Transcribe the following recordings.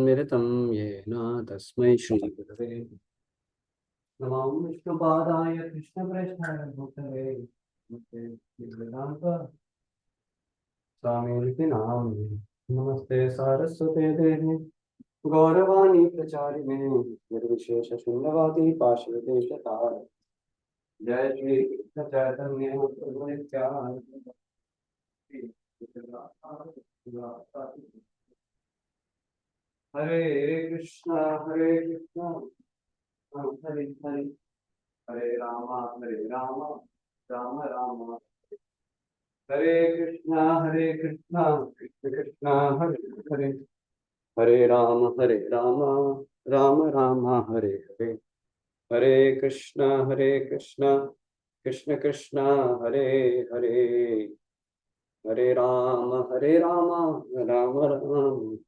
तन्निरतं येन तस्मै श्रीगुरवे नमः। विष्णुपादाय कृष्णप्रेष्ठाय भूतले वेदान्त स्वामिनिति नामिने। नमस्ते सारस्वते देवे गौरवाणी प्रचारिणे निर्विशेष शून्यवादी पार्श्वदेशतार। जय श्री कृष्ण चैतन्य प्रभु नित्यानंद। हरे कृष्णा हरे कृष्णा हरे हरे हरे राम राम राम हरे Krishna Krishna Krishna Hare Hare Hare Ram Ram Ram Hare Hare Hare Krishna Krishna Krishna Hare Hare Hare Ram Ram Ram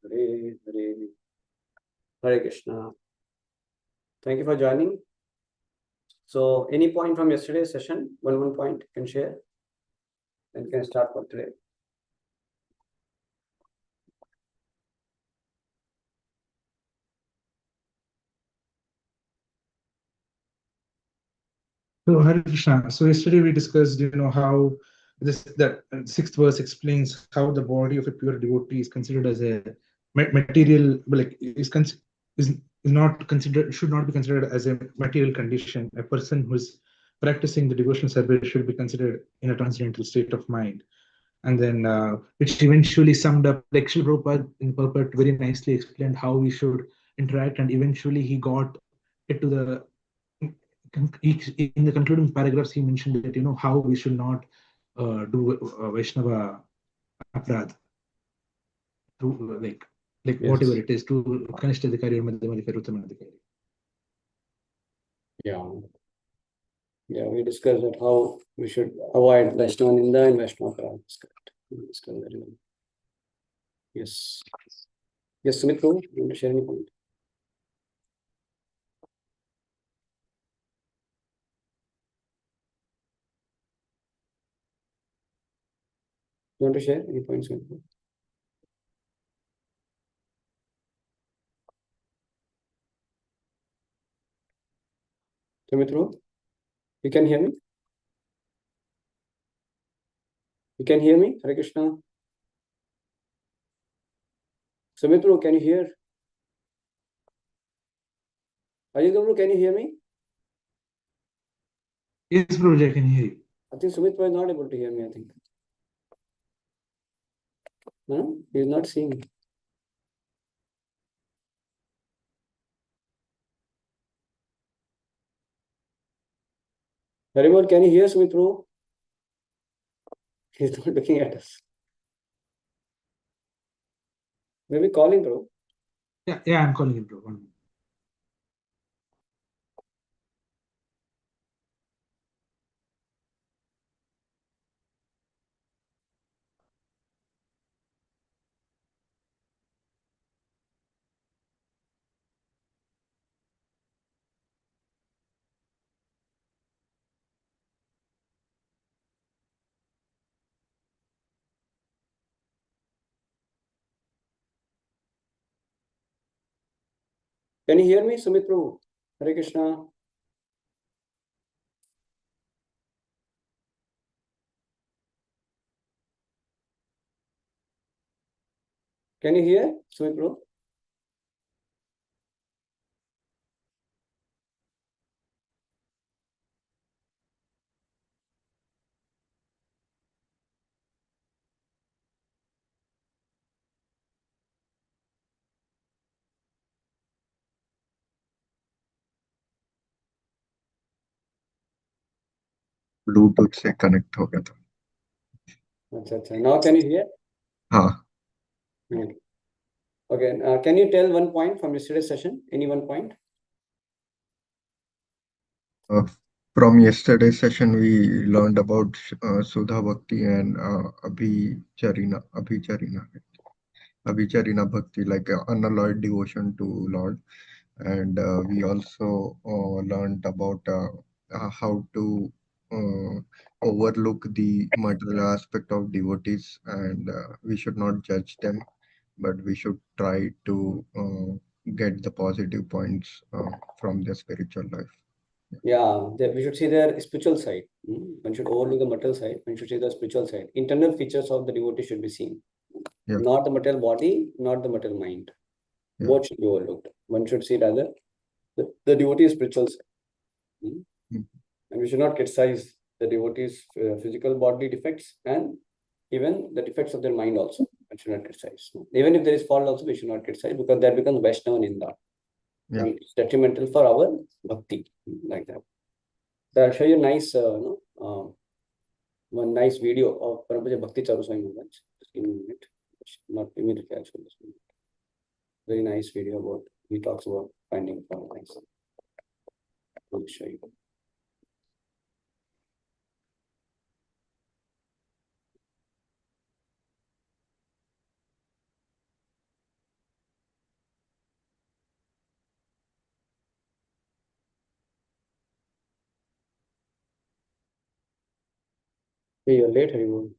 Hare Hare Hare Krishna. Thank you for joining. So any point from yesterday's session, one point you can share, and you can start for today. So Hare Krishna. So yesterday we discussed, how that sixth verse explains how the body of a pure devotee is considered as a material, like is not considered, should not be considered as a material condition. A person who is practicing the devotional service should be considered in a transcendental state of mind. And then, which eventually summed up, like Srila Prabhupada in purport very nicely explained how we should interact, and eventually he got it to the in the concluding paragraphs. He mentioned that how we should not do Vaishnava aprad to like Yes. whatever it is, to Kanishta Adhikari or Madhyama Adhikari, Uttama Adhikari. Yeah, we discussed that how we should avoid Vaishnava Ninda and Vaishnava Aparadha. That's correct. We discussed very well. Yes. Yes, Sumit Prabhu, you want to share any point? You want to share any points, Sumit Prabhu? Sumit Prabhu, you can hear me? You can hear me? Hare Krishna. Sumit Prabhu, can you hear? Ajit Prabhu, can you hear me? Yes, Prabhuji, I can hear you. I think Sumit Prabhu is not able to hear me, I think. No, he is not seeing me. Harimol, can you hear Sumit Prabhu? He's not looking at us. Maybe calling Prabhu. Yeah, I'm calling him, bro. 1 minute. Can you hear me, Sumit Prabhu? Hare Krishna. Can you hear Sumit Prabhu? Bluetooth से connect हो गया था। अच्छा, now can you hear? हाँ। Good. Okay, can you tell one point from yesterday's session? Any one point? From yesterday's session, we learned about Sudha Bhakti and Abhicharina Bhakti, like unalloyed devotion to Lord. And we also learned about how to overlook the material aspect of devotees, and we should not judge them, but we should try to get the positive points from their spiritual life. Yeah, we should see their spiritual side. One should overlook the material side. One should see the spiritual side. Internal features of the devotee should be seen. Yeah. Not the material body, not the material mind. Yeah. Both should be overlooked. One should see rather the devotee's spiritual side. And we should not criticize the devotee's physical body defects and even the defects of their mind also. We should not criticize. Even if there is fault also, we should not criticize because that becomes Vaishnava Ninda. Yeah. And it's detrimental for our bhakti, like that. So I'll show you a nice, one nice video of Paramahansa Bhakti Charu Swami Maharaj. Just give me a minute. Not immediately, I'll show this one. Very nice video about, he talks about finding paradise. I'll show you. Hey, you're late, Haribo.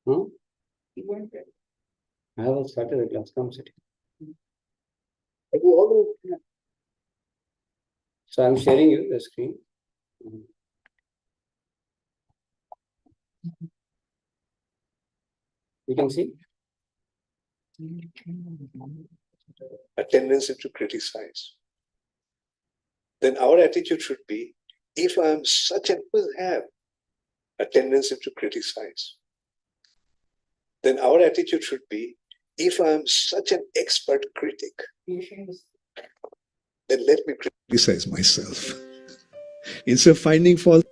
Huh? I haven't started the class. Come sit. So I'm sharing you the screen. You can see. A tendency to criticize. Then our attitude should be, if I am such an have a tendency to criticize, then our attitude should be, if I am such an expert critic, then let me criticize myself. Instead of finding fault,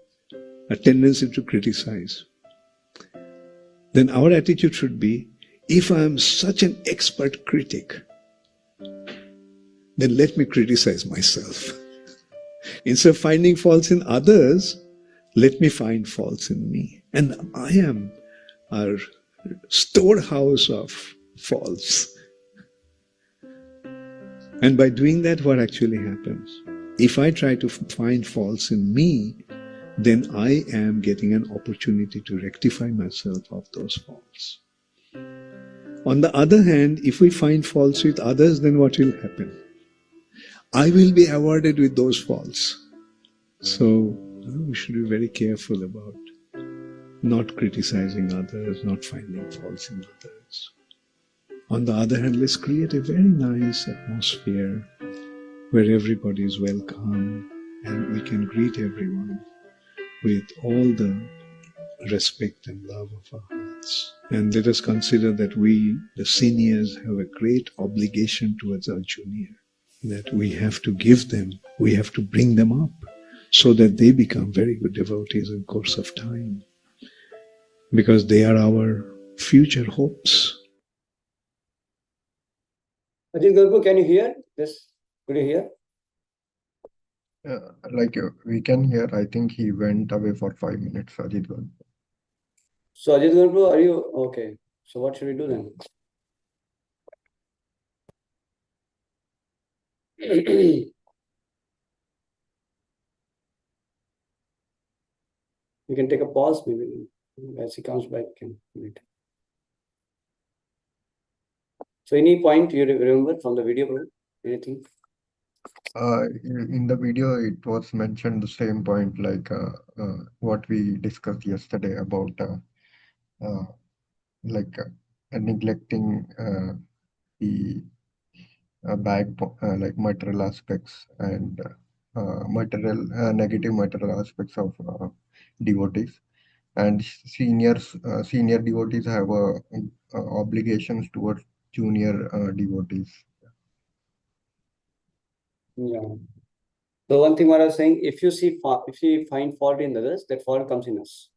a tendency to criticize, then our attitude should be, if I am such an expert critic, then let me criticize myself. Instead of finding faults in others, let me find faults in me. And I am our storehouse of faults. And by doing that, what actually happens? If I try to find faults in me, then I am getting an opportunity to rectify myself of those faults. On the other hand, if we find faults with others, then what will happen? I will be awarded with those faults. So we should be very careful about not criticizing others, not finding faults in others. On the other hand, let's create a very nice atmosphere where everybody is welcome and we can greet everyone with all the respect and love of our hearts. And let us consider that we, the seniors, have a great obligation towards our junior, that we have to give them, we have to bring them up so that they become very good devotees in course of time, because they are our future hopes. Ajit Gurku, can you hear this? Could you hear? We can hear. I think he went away for 5 minutes, Ajit Gurku. So Ajit Gurku, are you okay? So what should we do then? We can take a pause, maybe as he comes back. Wait. So any point you remember from the video, bro? Anything? In the video, it was mentioned the same point, like what we discussed yesterday about neglecting the like material aspects and negative material aspects of devotees. And senior devotees have obligations towards junior devotees. Yeah. So one thing what I was saying, if you find fault in others, that fault comes in us.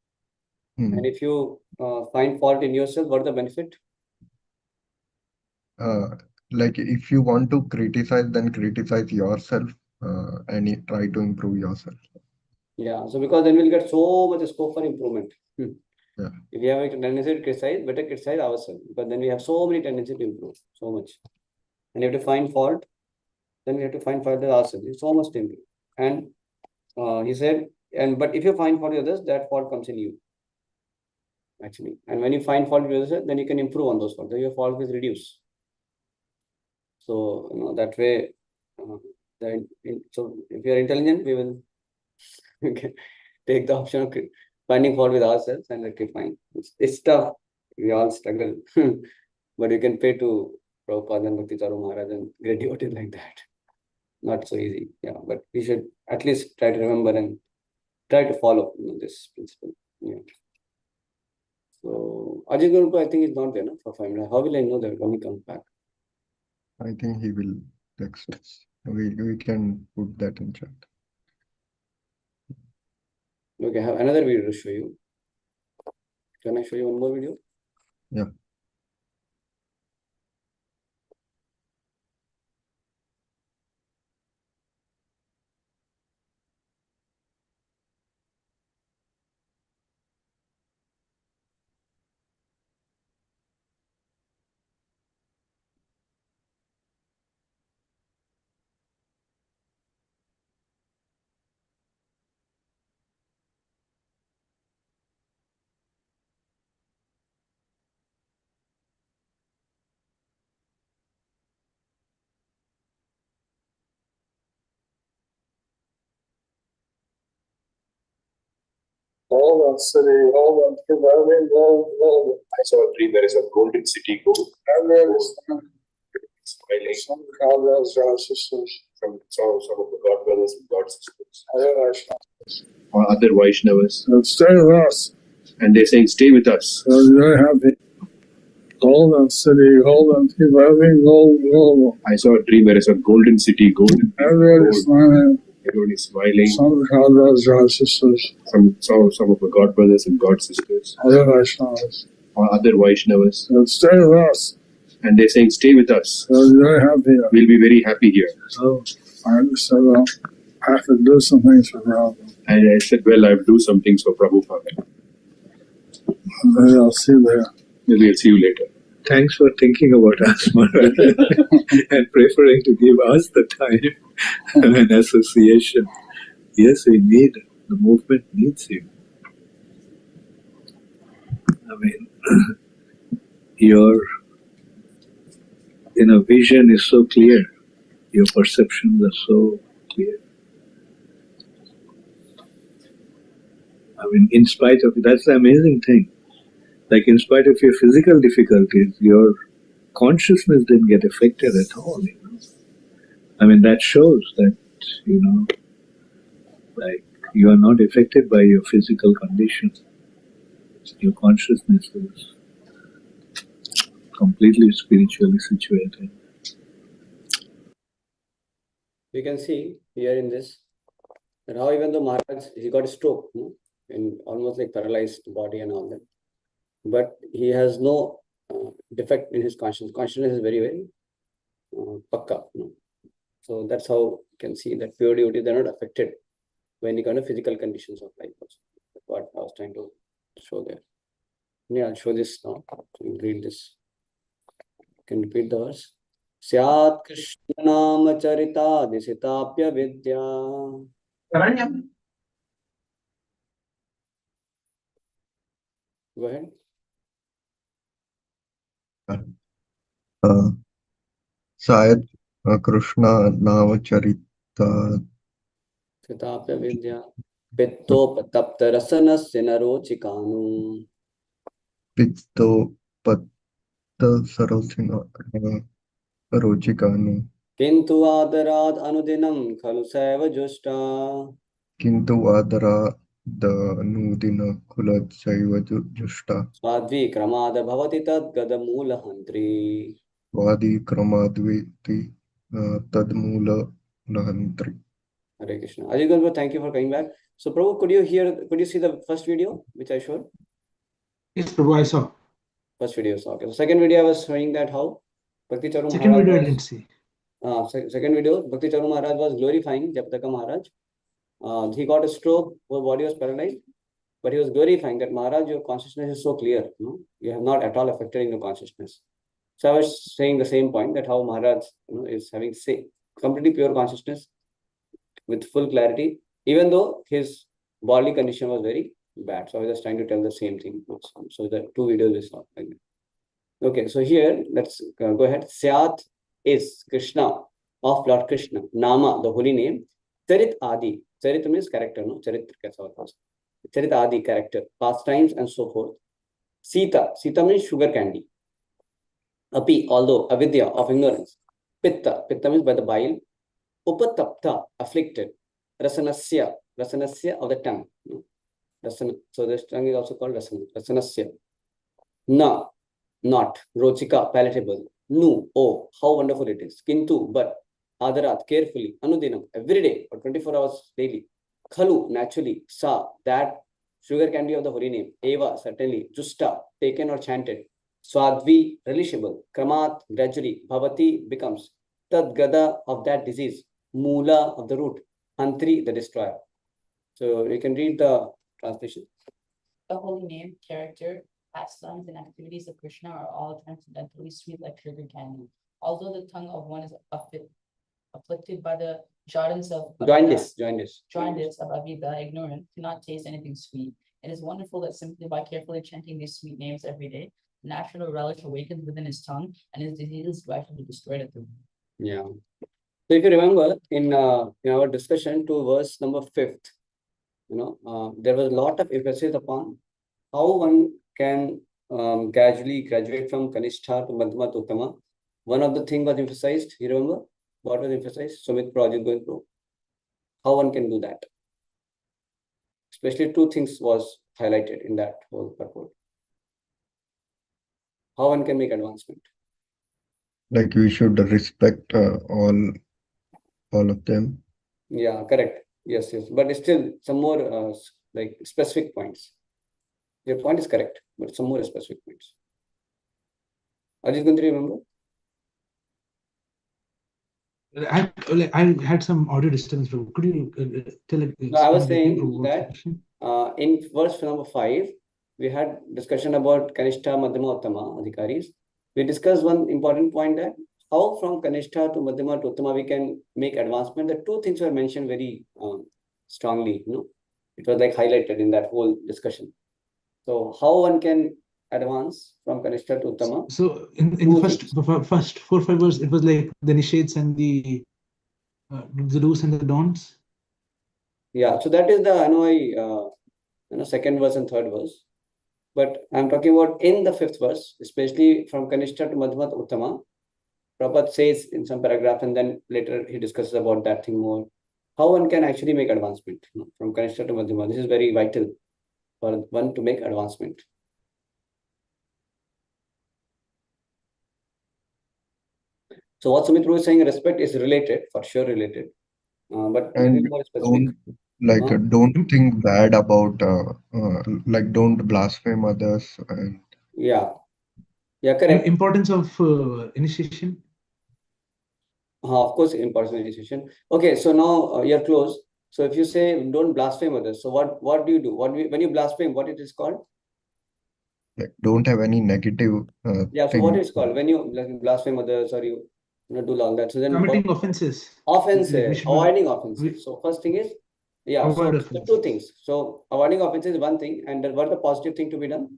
And if you find fault in yourself, what is the benefit? Like if you want to criticize, then criticize yourself and try to improve yourself. Yeah. So because then we'll get so much scope for improvement. Yeah. If we have a tendency to criticize, better criticize ourselves, because then we have so many tendencies to improve, so much. And you have to find fault, then we have to find fault with ourselves. It's so much to improve. And he said, but if you find fault with others, that fault comes in you. Actually. And when you find fault with others, then you can improve on those faults. Then your fault is reduced. So, that way, so if you are intelligent, we will take the option of finding fault with ourselves and rectifying. It's tough. We all struggle. But you can pay to Prabhupada and Bhakti Charu Maharaj and great devotees like that. Not so easy. Yeah, but we should at least try to remember and try to follow this principle. Yeah. So Ajay Guru, I think, is not there for 5 minutes. How will I know that when he comes back? I think he will text us. We can put that in chat. Okay, I have another video to show you. Can I show you one more video? Yeah. Hold on, city, hold on. I saw a dream. There is a golden city gold. Smiling. Some brothers and sisters. Some of the God brothers and God sisters. Or other Vaishnavas. Stay with us. And they're saying, stay with us. Very happy. Hold on, city, hold on. Keep having gold. I saw a dream. There is a golden city, golden. Everybody's smiling. Everyone is smiling. Some God brothers and sisters. Some of the God brothers and God sisters. Other Vaishnavas. Or other Vaishnavas. Stay with us. And they're saying, stay with us. Very happy. We'll be very happy here. So I said, well, I have to do some things for Prabhupada. And I said, well, I'll do some things for Prabhupada. Maybe I'll see you there. Maybe I'll see you later. Thanks for thinking about us, Maharaj, and preferring to give us the time and association. Yes, we need, the movement needs you. I mean, your vision is so clear, your perceptions are so clear. I mean, in spite of, that's the amazing thing. Like, in spite of your physical difficulties, your consciousness didn't get affected at all. I mean, that shows that, like, you are not affected by your physical condition. Your consciousness is completely spiritually situated. We can see here in this that how even though Maharaj, he got a stroke, and almost like paralyzed body and all that, but he has no defect in his consciousness. Consciousness is very, very pakka. So that's how you can see that pure devotee, they're not affected by any kind of physical conditions of life. Also. That's what I was trying to show there. Yeah, I'll show this now. You read this. You can repeat the verse. Syat Krishna Nama Charita Disitapya Vidya. Go ahead. शायद कृष्णा नाम चरिता Sitapya Vidya. Pittopatapta Rasanasya Narochikanu. पित्तो पत्त सरोसिना रोचिकानु Kintu Adarad Anudinam Khalu Seva Justa. किंतु आदरा नूदिन कुलत शैव जुष्टा Swadvi Kramada Bhavati Tad Gadamula Hantri. वादी क्रमाद्वेति तद्मूल लहंत्री. Hare Krishna. Ajay Guru, thank you for coming back. So, Prabhu, could you see the first video which I showed? Yes, Prabhu, I saw. First video, okay. So, second video, I was showing that how Bhakti Charu Second Maharaj video I was, didn't see. second video, Bhakti Charu Maharaj was glorifying Japtaka Maharaj. He got a stroke, his body was paralyzed, but he was glorifying that Maharaj, your consciousness is so clear. You have not at all affected in your consciousness. So I was saying the same point that how Maharaj is having completely pure consciousness with full clarity, even though his bodily condition was very bad. So I was just trying to tell the same thing. So the two videos we saw. Okay, so here let's go ahead. Syat is Krishna, of Lord Krishna. Nama, the holy name. Charit Adi. Charit means character, no? Charit Adi, character, pastimes, and so forth. Sita. Sita means sugar candy. Api, although, avidya, of ignorance. Pitta. Pitta means by the bile. Upatapta, afflicted. Rasanasya. Rasanasya, of the tongue. Rasana. So this tongue is also called rasana. Rasanasya. Na, not. Rochika, palatable. Nu, oh, how wonderful it is. Kintu, but. Adarat, carefully. Anudinam, every day, or 24 hours daily. Khalu, naturally. Sa, that sugar candy of the holy name. Eva, certainly. Justa, taken or chanted. Swadvi, relishable. Kramat, gradually. Bhavati, becomes. Tad gada, of that disease. Mula, of the root. Antri, the destroyer. So you can read the translation. The holy name, character, pastimes, and activities of Krishna are all transcendently sweet like sugar candy. Although the tongue of one is afflicted by the jaundice of Avida, ignorant, cannot taste anything sweet. It is wonderful that simply by carefully chanting these sweet names every day, the natural relish awakens within his tongue, and his disease is gradually destroyed at the root. Yeah. So if you remember in our discussion to verse number 5, there was a lot of emphasis upon how one can gradually graduate from Kanishta to Madhyama to Uttama. One of the things was emphasized. You remember what was emphasized? Sumit project going through. How one can do that. Especially 2 things was highlighted in that whole purport. How one can make advancement. Like we should respect all of them. Yeah, correct. Yes. But still some more like specific points. Your point is correct, but some more specific points. Ajit, can you remember? I had some audio disturbance. Could you tell? No, I was saying that in verse number 5, we had discussion about Kanishta, Madhyama, Uttama Adhikaris. We discussed one important point, that how from Kanishta to Madhyama to Uttama we can make advancement. The 2 things were mentioned very strongly. It was like highlighted in that whole discussion. So how one can advance from Kanishta to Uttama? So in the first 4-5 verses, it was like the initiates and the do's and the don'ts. Yeah, so that is the Anoi, 2nd verse and 3rd verse. But I'm talking about in the 5th verse, especially from Kanishta to Madhyama to Uttama. Prabhupada says in some paragraph, and then later he discusses about that thing more. How one can actually make advancement from Kanishta to Madhyama. This is very vital for one to make advancement. So what Sumit is saying, respect is related, for sure related. But And more specific. don't think bad about don't blaspheme others. And Yeah, correct. Importance of initiation. Of course, importance of initiation. Okay, so now you're close. So if you say don't blaspheme others, so what do you do? When you blaspheme, what it is called? like don't have any negative Yeah, so thing. what is called when you blaspheme others, or you do all that? So then Committing offenses. Offenses, avoiding offenses. So first thing is, so 2 things. So avoiding offenses is one thing, and what are the positive thing to be done?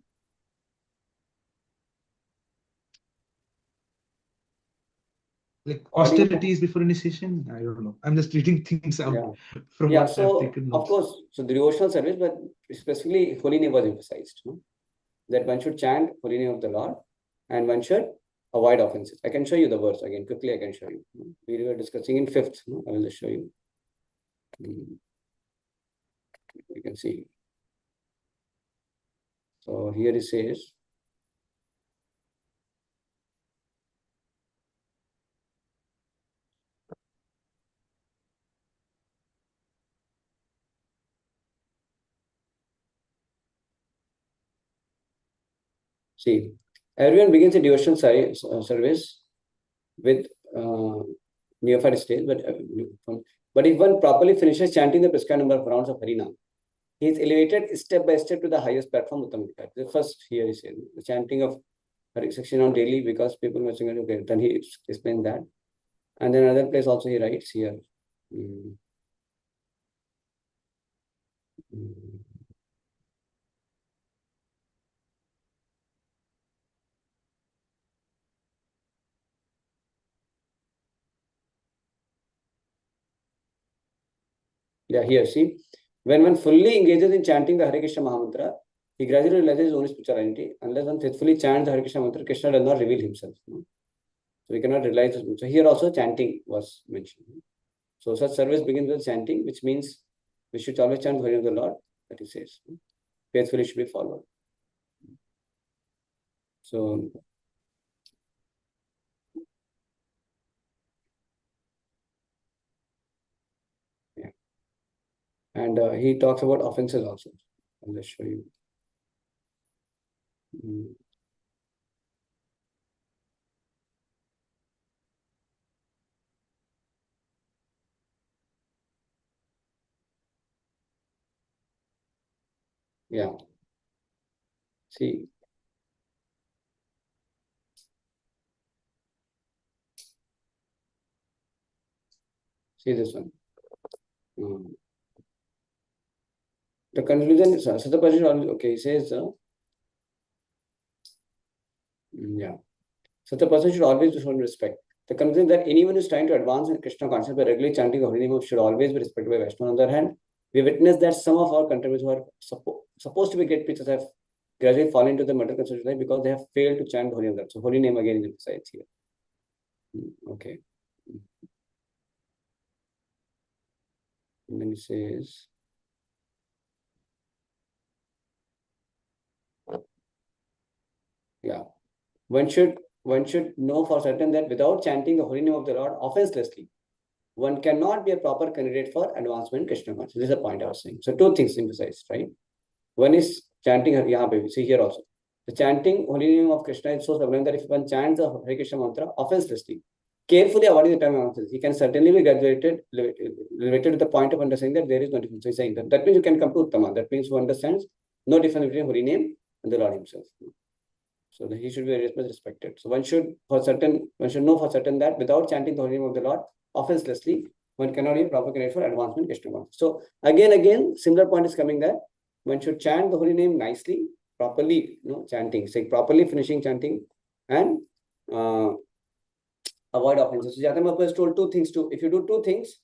Like austerities before initiation. I don't know. I'm just reading things out from what I've taken notes. Of course, so the devotional service, but specifically holy name was emphasized. That one should chant holy name of the Lord, and one should avoid offenses. I can show you the verse again quickly. I can show you. We were discussing in 5th. I will just show you. You can see. So here it says. See, everyone begins a devotional service with neophyte stage, but if one properly finishes chanting the prescribed number of rounds of Harinam, he is elevated step by step to the highest platform. The first here is the chanting of Hari 16 on daily, because people were saying, okay, then he explained that. And then another place also he writes here. Yeah, here, see, when one fully engages in chanting the Hare Krishna Mahamantra, he gradually realizes his own spiritual identity. Unless one faithfully chants the Hare Krishna mantra, Krishna does not reveal himself. So we cannot realize this. So here also chanting was mentioned. So such service begins with chanting, which means we should always chant the Hare of the Lord, that he says. Faithfully should be followed. So yeah. And he talks about offenses also. I'll just show you. Yeah. See. See this one. The conclusion is, so the person, okay, he says, yeah. So the person should always be shown respect. The conclusion that anyone who is trying to advance in Krishna consciousness by regularly chanting the holy name should always be respected by Vaishnava. On the other hand, we witness that some of our contemporaries who are supposed to be great preachers have gradually fallen into the material conception life because they have failed to chant the holy name. So holy name again is emphasized here. Okay. And then he says, yeah, one should know for certain that without chanting the holy name of the Lord offenselessly, one cannot be a proper candidate for advancement in Krishna consciousness. This is the point I was saying. So two things emphasized, right? One is chanting, see here also. The chanting holy name of Krishna is so sublime that if one chants the Hare Krishna mantra offenselessly, carefully avoiding the time of offense, he can certainly be elevated to the point of understanding that there is no difference. So he's saying that means you can come to Uttama. That means who understands no difference between holy name and the Lord himself. So he should be very much respected. So one should know for certain that without chanting the holy name of the Lord offenselessly, one cannot be proper candidate for advancement in Krishna consciousness. So again, similar point is coming that one should chant the holy name nicely, properly, chanting, say properly finishing chanting, and avoid offenses. So Jatama has told two things too. If you do two things,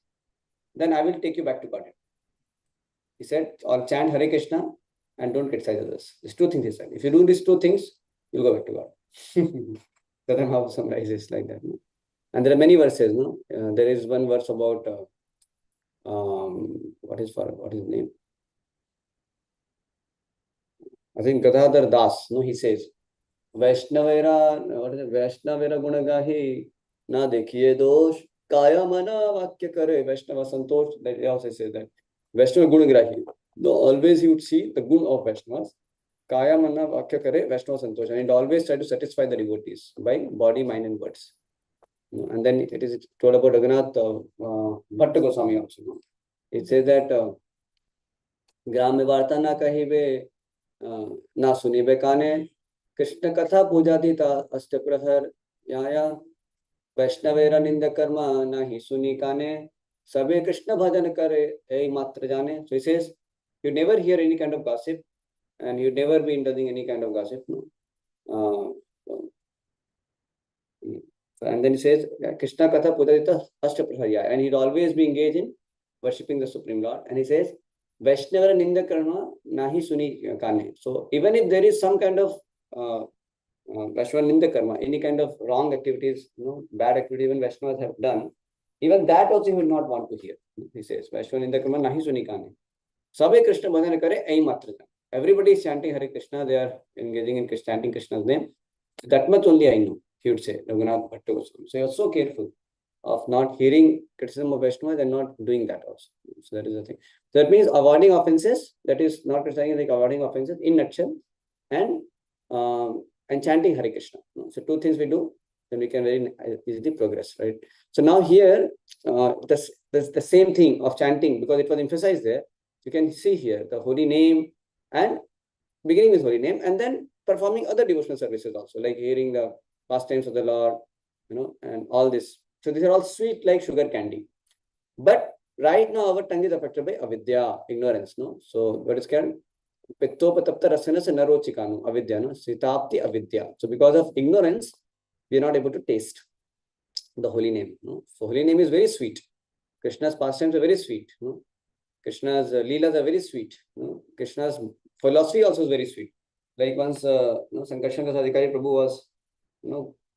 then I will take you back to Godhead. He said, or chant Hare Krishna and don't criticize others. These two things he said. If you do these two things, you'll go back to God. Jatama summarizes like that. And there are many verses. There is one verse about what is his name? I think Gadadhar Das. He says, Vaishnavera gunagahi na dekhiye dosh kaya mana vakya kare Vaishnava santosh. That also says that Vaishnava gunagrahi. Always he would see the gun of Vaishnavas. Kaya mana vakya kare Vaishnava santosh, and always try to satisfy the devotees by body, mind, and words. And then it is told about Raghunath Bhatta Goswami also. It says that Gram mein varta na kahibe na sunibe kane Krishna katha pujadita astya prahar yaya Vaishnavera ninda karma nahi suni kane sabe Krishna bhajan kare ei matra jane. So he says, you never hear any kind of gossip and you never be indulging any kind of gossip. And then he says, Krishna Katha Pudadita Ashtapraharya, and he'd always be engaged in worshipping the Supreme Lord. And he says, Vaishnava Ninda Karma Nahi Suni Kane. So even if there is some kind of Vaishnava Ninda Karma, any kind of wrong activities, bad activity even Vaishnavas have done, even that also he would not want to hear. He says, Vaishnava Ninda Karma Nahi Suni Kane. Sabe Krishna Bhajan Kare Ei Matra. Everybody is chanting Hare Krishna, they are engaging in chanting Krishna's name. That much only I know. He would say, Raghunath Bhatta Goswami. So you're so careful of not hearing criticism of Vaishnavas and not doing that also. So that is the thing. So that means avoiding offenses, that is not criticizing, like avoiding offenses in nutshell, and chanting Hare Krishna. So two things we do, then we can very easily progress, right? So now here, the same thing of chanting, because it was emphasized there, you can see here the holy name and beginning with holy name and then performing other devotional services also, like hearing the pastimes of the Lord, and all this. So these are all sweet like sugar candy. But right now our tongue is affected by avidya, ignorance. So what is called? Pittopatapta rasana se narochikanu, avidya, sitapti avidya. So because of ignorance, we are not able to taste the holy name. So holy name is very sweet. Krishna's pastimes are very sweet. Krishna's leelas are very sweet. Krishna's philosophy also is very sweet. Like once, Sankarshan Adhikari Prabhu was,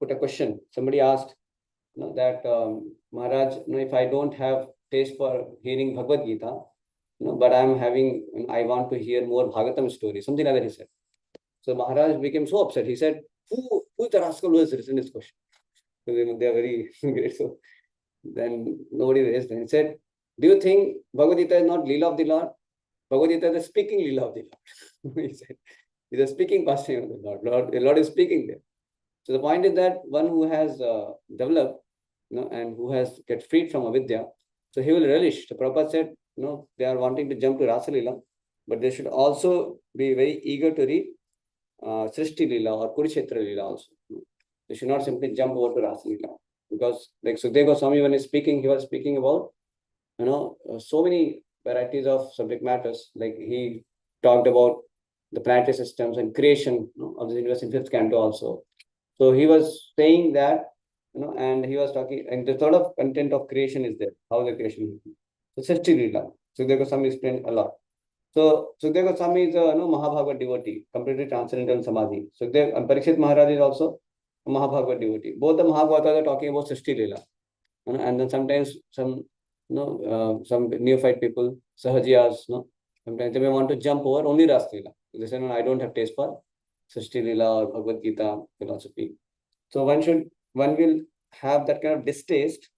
put a question. Somebody asked, that Maharaj, if I don't have taste for hearing Bhagavad Gita, but I want to hear more Bhagavatam stories, something like that he said. So Maharaj became so upset. He said, who is the rascal who has written this question? So they are very great. So then nobody raised them. He said, do you think Bhagavad Gita is not Leela of the Lord? Bhagavad Gita is the speaking Leela of the Lord. He said, it's a speaking pastime of the Lord. The Lord is speaking there. So the point is that one who has developed, and who has get freed from avidya, so he will relish. The Prabhupada said, they are wanting to jump to Rasa Leela, but they should also be very eager to read Srishti Leela or Kurukshetra Leela also. They should not simply jump over to Rasa Leela. Because like Sukadeva Goswami, when he's speaking, he was speaking about, so many varieties of subject matters. Like he talked about the planetary systems and creation of the universe in 5th canto also. So he was saying that, and he was talking, and the sort of content of creation is there, how the creation is. So Srishti Leela, Sukadeva Goswami explained a lot. So Sukadeva Goswami is a Mahabhagavad devotee, completely transcendental Samadhi. Sukadeva and Parikshit Maharaj is also a Mahabhagavad devotee. Both the Mahabhagavat are talking about Srishti Leela. And then sometimes some neophyte people, Sahajiyas, sometimes they may want to jump over only Ras Leela. They say, no, I don't have taste for Srishti Leela or Bhagavad Gita philosophy. So one will have that kind of distaste.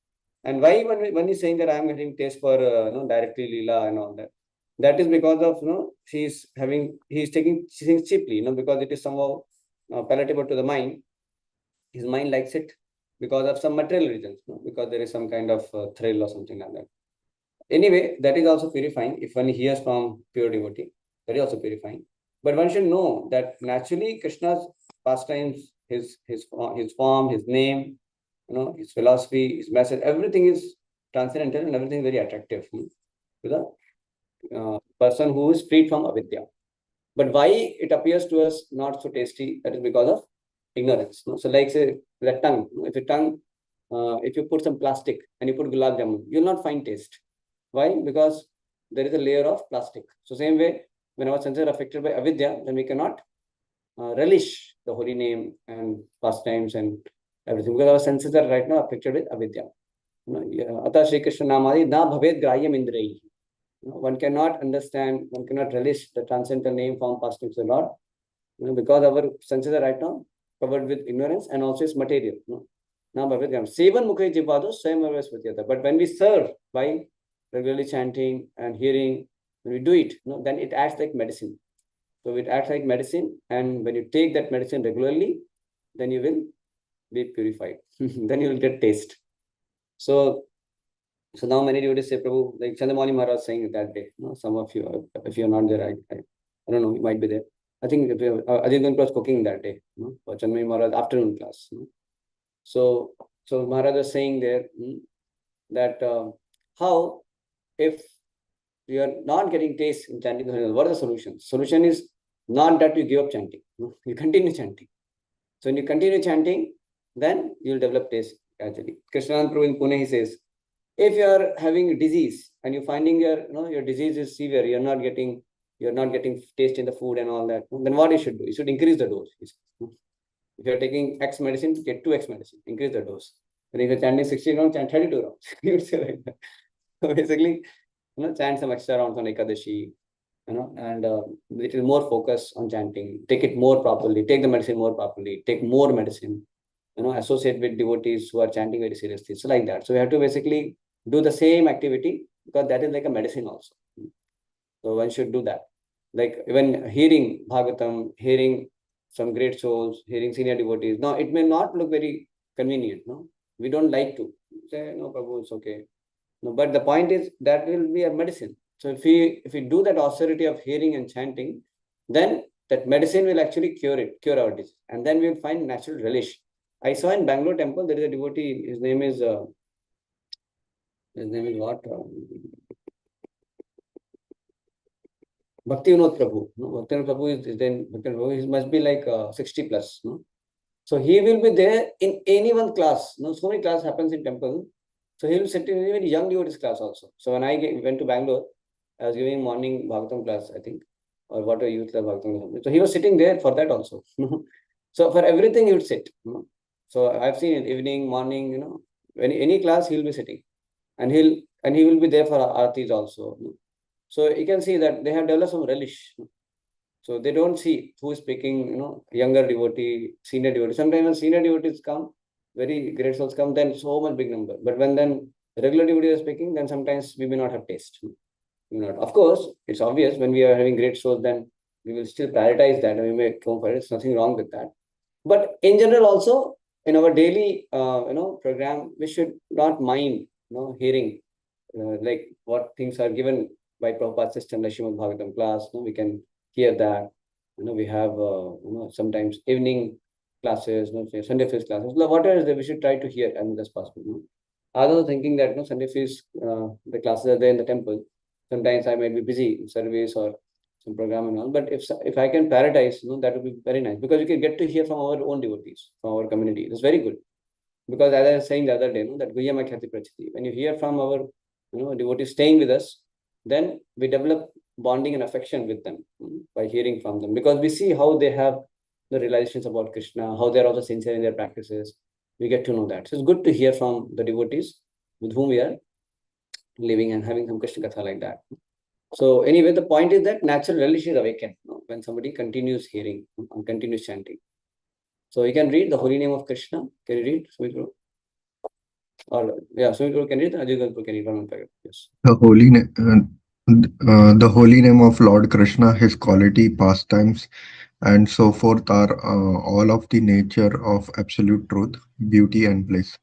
And why one is saying that I am getting taste for directly Leela and all that? That is because of he is taking things cheaply, because it is somehow palatable to the mind. His mind likes it because of some material reasons, because there is some kind of thrill or something like that. Anyway, that is also purifying. If one hears from pure devotee, that is also purifying. But one should know that naturally Krishna's pastimes, his form, his name, his philosophy, his message, everything is transcendental and everything is very attractive to the person who is freed from avidya. But why it appears to us not so tasty? That is because of ignorance. So like say the tongue. If you put some plastic and you put gulab jamun, you will not find taste. Why? Because there is a layer of plastic. So same way, when our senses are affected by avidya, then we cannot relish the holy name and pastimes and everything, because our senses are right now affected with avidya. Ata Shri Krishna Namadi na bhaved grahyam indrai. One cannot understand, one cannot relish the transcendental name, form, pastimes of the Lord, because our senses are right now covered with ignorance and also its material. Now, Sevan Mukhe Jivado Swayam. But when we serve by regularly chanting and hearing, when we do it, then it acts like medicine. So it acts like medicine, and when you take that medicine regularly, then you will be purified. Then you will get taste. So now many devotees say, Prabhu, like Chandamani Maharaj saying that day. Some of you, if you are not there, I don't know, you might be there. I think Ajit was cooking that day, for Chandamani Maharaj afternoon class. So Maharaj was saying there that how if you are not getting taste in chanting, what is the solution? Solution is not that you give up chanting. You continue chanting. So when you continue chanting, then you will develop taste gradually. Krishnanand Prabhu in Pune, he says, if you are having disease and you're finding your disease is severe, you're not getting taste in the food and all that, then what you should do? You should increase the dose. If you're taking X medicine, get 2X medicine, increase the dose. And if you're chanting 60 rounds, chant 32 rounds. You would say like that. So basically, chant some extra rounds on Ekadashi, and little more focus on chanting. Take it more properly. Take the medicine more properly. Take more medicine. Associate with devotees who are chanting very seriously. So like that. So we have to basically do the same activity, because that is like a medicine also. So one should do that. Like even hearing Bhagavatam, hearing some great souls, hearing senior devotees. Now it may not look very convenient. We don't like to say, no, Prabhu, it's okay. No, but the point is that will be a medicine. So if we do that austerity of hearing and chanting, then that medicine will actually cure our disease, and then we will find natural relish. I saw in Bangalore temple there is a devotee. His name is what? Bhakti Prabhu. Bhakti Prabhu is then Bhakti Prabhu. He must be like 60 plus. So he will be there in anyone's class. So many class happens in temple. So he will sit in even young devotees class also. So when I went to Bangalore, I was giving morning Bhagavatam class, I think, or what a youth club Bhagavatam. So he was sitting there for that also. So for everything he would sit. So I've seen in evening, morning, any class he'll be sitting, and he will be there for aartis also. So you can see that they have developed some relish. So they don't see who is speaking, younger devotee, senior devotee. Sometimes when senior devotees come, very great souls come, then so much big number. But when then regular devotees are speaking, then sometimes we may not have taste. Not. Of course, it's obvious when we are having great souls, then we will still prioritize that and we may come for it. There's nothing wrong with that. But in general, also in our daily, program, we should not mind, hearing like what things are given by Prabhupada's system, like Srimad Bhagavatam class. We can hear that. We have sometimes evening classes, Sunday feast classes. Whatever is there, we should try to hear as much as possible. I was thinking that Sunday feast, the classes are there in the temple. Sometimes I might be busy in service or some program and all. But if I can prioritize, that would be very nice, because you can get to hear from our own devotees, from our community. It's very good. Because as I was saying the other day, that Guhyama Khyati Prachiti, when you hear from our devotees staying with us, then we develop bonding and affection with them by hearing from them, because we see how they have the realizations about Krishna, how they're also sincere in their practices. We get to know that. So it's good to hear from the devotees with whom we are living and having some Krishna Katha like that. So anyway, the point is that natural relish is awakened when somebody continues hearing and continues chanting. So you can read the holy name of Krishna. Can you read, Sumitro? Or yeah, Sumitro can read. Ajay can read one paragraph. Yes. The holy name of Lord Krishna, his quality, pastimes, and so forth are all of the nature of absolute truth, beauty, and bliss.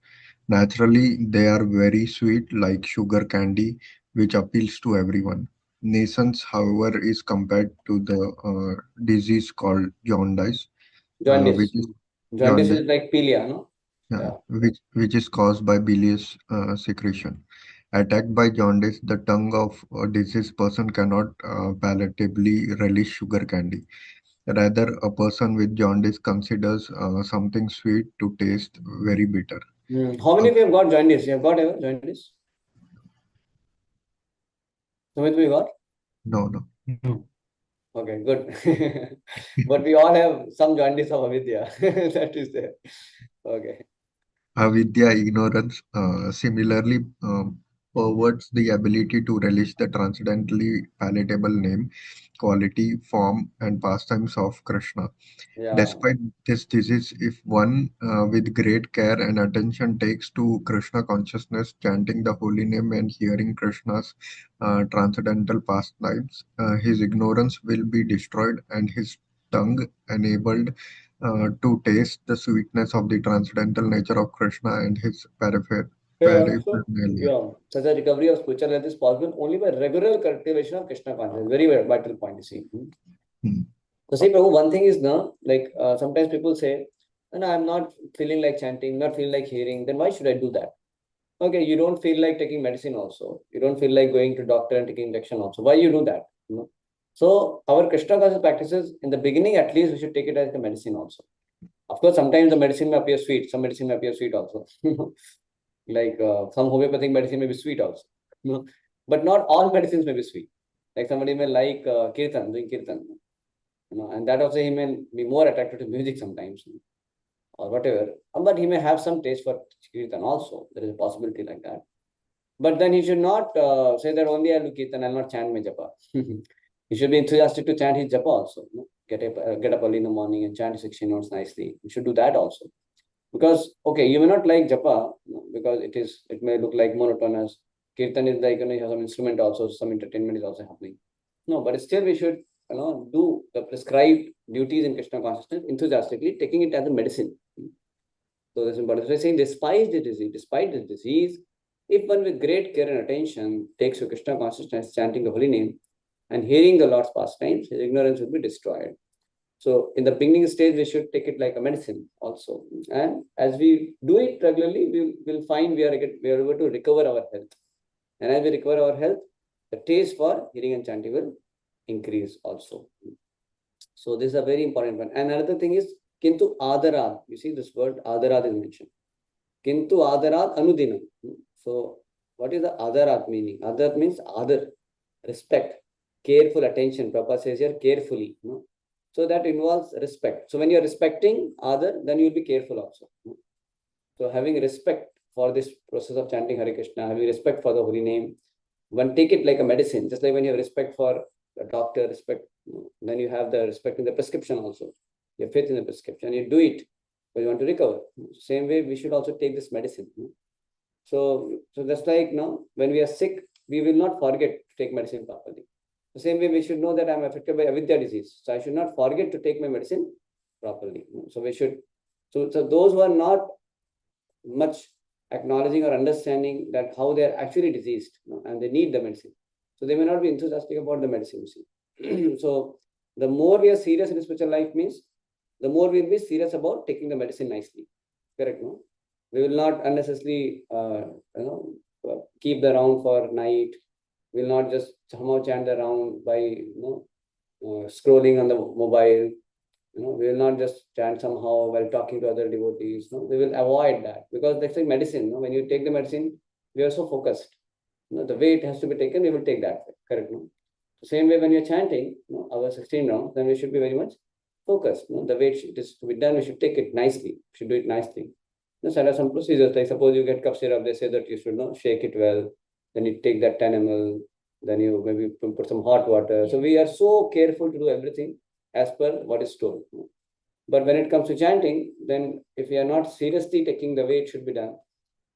Naturally, they are very sweet, like sugar candy, which appeals to everyone. Nuisance, however, is compared to the disease called jaundice, which Jaundice. is Jaundice jaundice, is like pilia, no? yeah, Yeah. which is caused by bilious secretion. Attacked by jaundice, the tongue of a diseased person cannot palatably relish sugar candy. Rather, a person with jaundice considers something sweet to taste very bitter. How Uh, many of you have got jaundice? You have got ever jaundice? Sumit, you got? no, no. No. Okay, good. But we all have some jaundice of avidya. That is there. Okay. Avidya, ignorance, similarly perverts the ability to relish the transcendently palatable name, quality, form, and pastimes of Krishna. Yeah. Despite this disease, if one with great care and attention takes to Krishna consciousness, chanting the holy name and hearing Krishna's transcendental pastimes, his ignorance will be destroyed and his tongue enabled to taste the sweetness of the transcendental nature of Krishna and his Yeah. So, paraphernalia. yeah, such a recovery of spiritual health is possible only by regular cultivation of Krishna consciousness. Very, very vital point, you see. Hmm. So, see, Prabhu, one thing is now, like sometimes people say, no, I'm not feeling like chanting, not feeling like hearing, then why should I do that? Okay, you don't feel like taking medicine also. You don't feel like going to doctor and taking injection also. Why you do that? So our Krishna conscious practices, in the beginning at least, we should take it as a medicine also. Of course, sometimes the medicine may appear sweet. Some medicine may appear sweet also. Like some homeopathic medicine may be sweet also. But not all medicines may be sweet. Like somebody may like kirtan, doing kirtan. And that also he may be more attracted to music sometimes, or whatever. But he may have some taste for kirtan also. There is a possibility like that. But then he should not say that only I'll do kirtan, I'll not chant my japa. He should be enthusiastic to chant his japa also. Get up early in the morning and chant 16 notes nicely. You should do that also. Because, okay, you may not like japa, because it may look like monotonous. Kirtan is like, you have some instrument also, some entertainment is also happening. No, but still we should, do the prescribed duties in Krishna consciousness enthusiastically, taking it as a medicine. So that's important. So saying, despite the disease, if one with great care and attention takes to Krishna consciousness, chanting the holy name, and hearing the Lord's pastimes, his ignorance will be destroyed. So in the beginning stage, we should take it like a medicine also. And as we do it regularly, we will find we are able to recover our health. And as we recover our health, the taste for hearing and chanting will increase also. So this is a very important one. And another thing is, Kintu Adarad. You see this word Adarad is mentioned. Kintu Adarad Anudinam. So what is the Adarad meaning? Adarad means Adar. respect, careful attention. Prabhupada says here carefully. So that involves respect. So when you're respecting other, then you'll be careful also. So having respect for this process of chanting Hare Krishna, having respect for the holy name, one take it like a medicine, just like when you have respect for a doctor, respect, then you have the respect in the prescription also. You have faith in the prescription, you do it because you want to recover. Same way, we should also take this medicine. So that's like when we are sick, we will not forget to take medicine properly. The same way, we should know that I'm affected by avidya disease. So I should not forget to take my medicine properly. So we should. So those who are not much acknowledging or understanding that how they are actually diseased, and they need the medicine, so they may not be enthusiastic about the medicine. So the more we are serious in spiritual life means, the more we'll be serious about taking the medicine nicely. Correct? No, we will not unnecessarily keep the round for night. We'll not just somehow chant the round by scrolling on the mobile. We will not just chant somehow while talking to other devotees. We will avoid that, because that's like medicine. When you take the medicine, we are so focused. The way it has to be taken, we will take that way. Correct? No? The same way when you're chanting our 16 rounds, then we should be very much focused. The way it is to be done, we should take it nicely. We should do it nicely. There are some procedures, like suppose you get cough syrup, they say that you should shake it well. Then you take that 10 ml, then you maybe put some hot water. So we are so careful to do everything as per what is told. But when it comes to chanting, then if we are not seriously taking the way it should be done,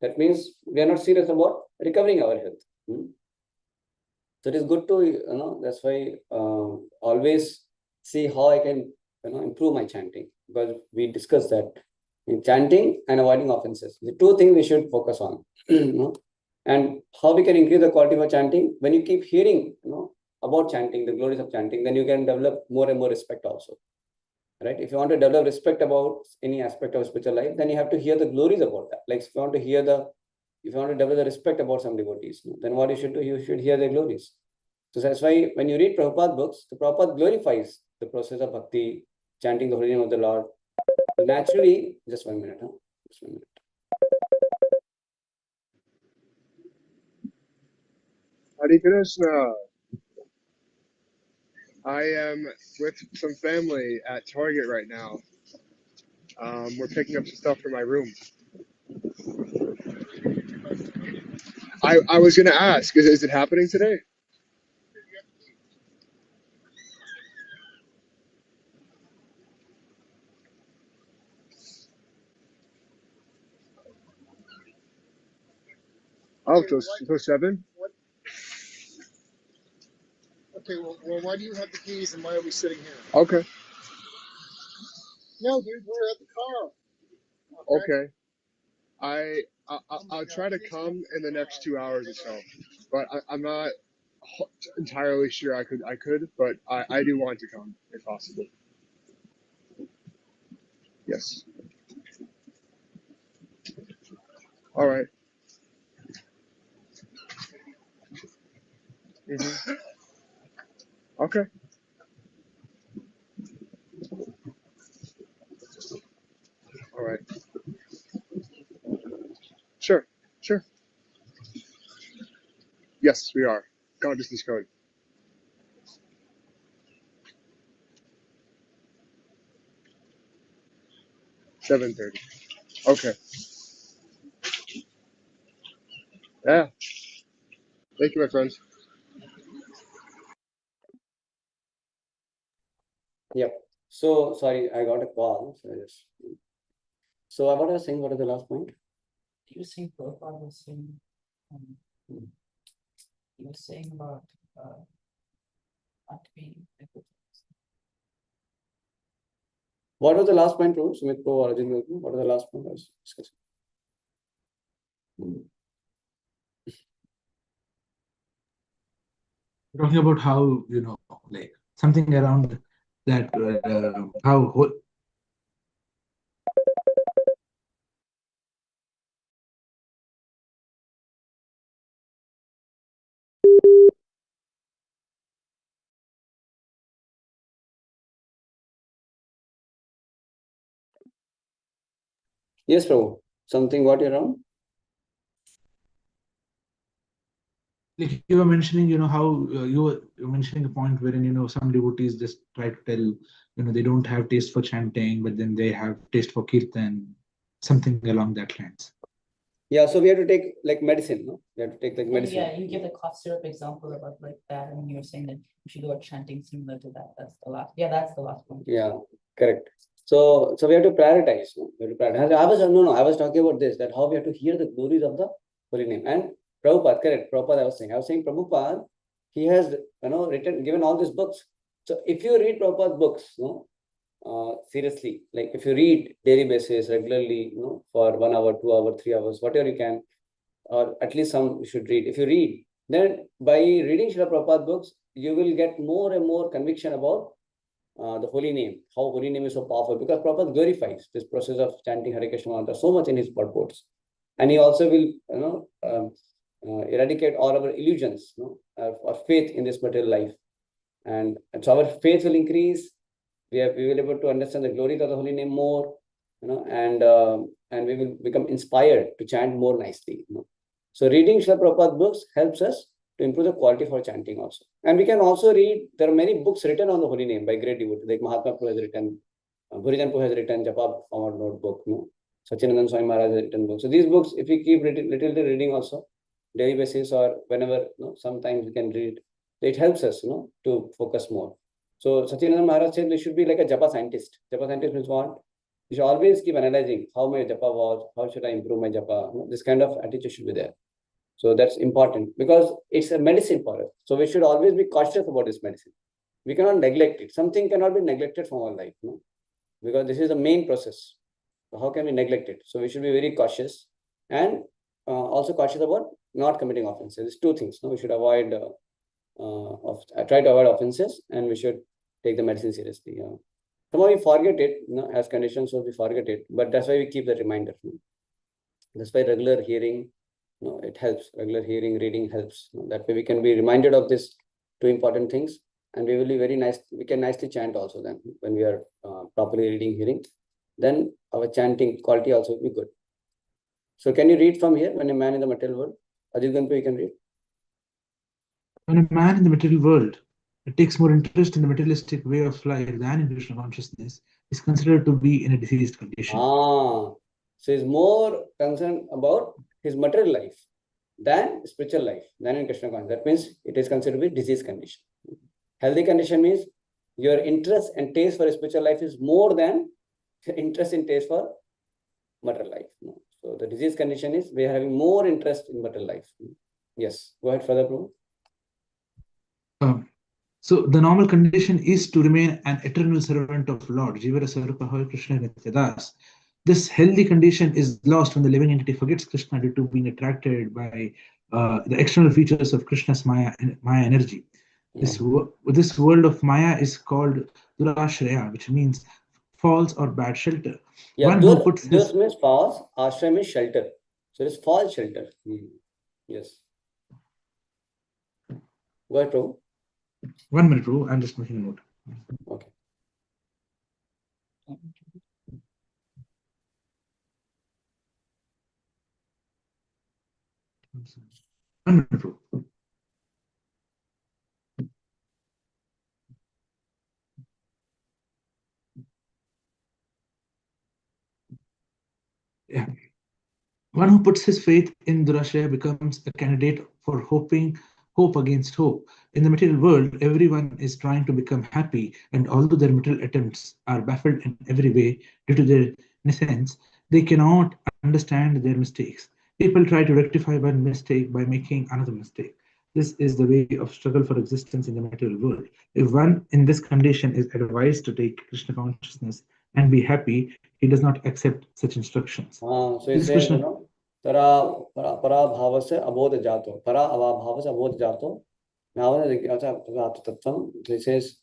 that means we are not serious about recovering our health. So it is good to, that's why always see how I can improve my chanting, because we discussed that in chanting and avoiding offenses, the two things we should focus on. And how we can increase the quality of chanting, when you keep hearing about chanting, the glories of chanting, then you can develop more and more respect also. Right? If you want to develop respect about any aspect of spiritual life, then you have to hear the glories about that. Like if you want to develop the respect about some devotees, then what you should do, you should hear their glories. So that's why when you read Prabhupada books, the Prabhupada glorifies the process of bhakti, chanting the holy name of the Lord. So naturally, just 1 minute, just 1 minute. Hare Krishna. I am with some family at Target right now. We're picking up some stuff for my room. I was going to ask, is it happening today? Oh, till 7? Okay, well, why do you have the keys and why are we sitting here? Okay. No, dude, we're at the car. Okay. I'll try to come in the next 2 hours or so, but I'm not entirely sure I could, but I do want to come if possible. Yes. All right. Okay. All right. Sure. Yes, we are. Consciousness code. 7:30. Okay. Yeah. Thank you, my friends. Yep. So sorry, I got a call. So what I was saying, what is the last point? You were saying Prabhupada was saying, you were saying about not being. What was the last point, Prabhu? Sumit Prabhu, Arjun, what was the last point I was discussing? Talking about how, like something around that, how Yes, Prabhu. Something what you're on? like you were mentioning, how you were mentioning a point wherein, some devotees just try to tell, they don't have taste for chanting, but then they have taste for kirtan, something along that lines. Yeah, so we have to take like medicine, no? We have to take like Oh, medicine. yeah, you give the cough syrup example about like that, and you were saying that you should do a chanting similar to that. That's the last. Yeah, that's the last one. Yeah, correct. So we have to prioritize. No? We have to prioritize. I was talking about this, that how we have to hear the glories of the holy name. And Prabhupada, correct. Prabhupada, I was saying Prabhupada, he has given all these books. So if you read Prabhupada's books, seriously, like if you read daily basis regularly, for 1 hour, 2 hour, 3 hours, whatever you can, or at least some you should read. If you read, then by reading Srila Prabhupada books, you will get more and more conviction about the holy name, how holy name is so powerful, because Prabhupada glorifies this process of chanting Hare Krishna mantra so much in his purports. And he also will, eradicate all our illusions, our faith in this material life. And so our faith will increase. We will be able to understand the glory of the holy name more, and we will become inspired to chant more nicely. So reading Srila Prabhupada books helps us to improve the quality for chanting also. And we can also read, there are many books written on the holy name by great devotees, like Mahatma Prabhu has written, Bhurijan Prabhu has written Japa Power Notebook, Sachinandan Swami Maharaj has written books. So these books, if we keep little reading also, daily basis or whenever, sometimes we can read, it helps us, to focus more. So Sachinandan Maharaj said we should be like a Japa scientist. Japa scientist means what? You should always keep analyzing how my Japa was, how should I improve my Japa. This kind of attitude should be there. So that's important because it's a medicine for us. So we should always be cautious about this medicine. We cannot neglect it. Something cannot be neglected from our life, because this is the main process. So how can we neglect it? So we should be very cautious and also cautious about not committing offenses. There's two things. We should avoid, try to avoid offenses, and we should take the medicine seriously. Somehow we forget it, as conditions, so we forget it. But that's why we keep the reminder. That's why regular hearing, it helps. Regular hearing, reading helps. That way we can be reminded of these two important things, and we will be very nice. We can nicely chant also then when we are properly reading, hearing. Then our chanting quality also will be good. So can you read from here? When a man in the material world, Ajit Ganpa, you can read. When a man in the material world takes more interest in the materialistic way of life than in Krishna consciousness, is considered to be in a diseased condition. So he's more concerned about his material life than spiritual life, than in Krishna consciousness. That means it is considered to be disease condition. Healthy condition means your interest and taste for spiritual life is more than your interest and taste for material life. So the disease condition is we are having more interest in material life. Yes, go ahead further, Prabhu. So the normal condition is to remain an eternal servant of Lord, Jivara Sarupa Hare Krishna Nityadas. This healthy condition is lost when the living entity forgets Krishna due to being attracted by the external features of Krishna's Maya energy. This world of Maya is called Durashraya, which means false or bad shelter. Yeah, this means false, ashraya means shelter. So it is false shelter. Yes. Go ahead, Prabhu. 1 minute, Prabhu. I'm just making a note. Okay. Yeah. One who puts his faith in Durashaya becomes a candidate for hope against hope. In the material world, everyone is trying to become happy, and although their material attempts are baffled in every way due to their innocence, they cannot understand their mistakes. People try to rectify one mistake by making another mistake. This is the way of struggle for existence in the material world. If one in this condition is advised to take Krishna consciousness and be happy, he does not accept such instructions. So he says, Para bhava se abodha jato. Para bhava se abodha jato. He says,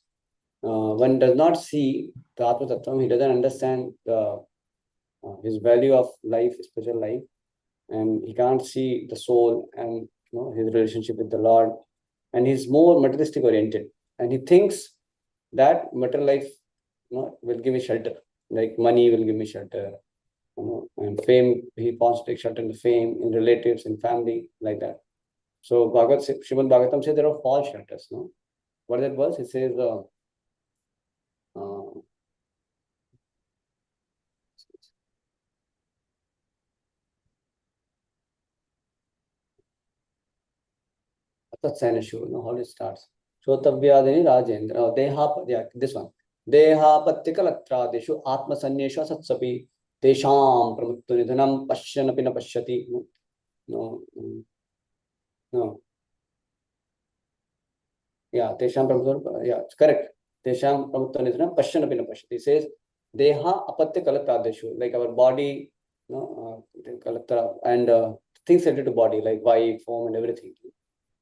one does not see the Atma Tattvam, he doesn't understand his value of life, spiritual life, and he can't see the soul and his relationship with the Lord, and he's more materialistic oriented, and he thinks that material life will give me shelter, like money will give me shelter, and fame, he wants to take shelter in the fame, in relatives, in family, like that. So Srimad Bhagavatam says there are false shelters. No, what that was? It says how it starts. Shotavyadini Rajendra. Yeah, this one. Dehapatyakalatradeshu Atmasanyesha Satsapi Tesham Pramuttunidhanam Pashyanapi na Pashyati. No. Yeah, Tesham Pramuttunidhanam. Yeah, it's correct. Tesham Pramuttunidhanam Pashyanapi na Pashyati. It says Deha Apatyakalatradeshu, like our body, and things related to body, like wife, home, and everything.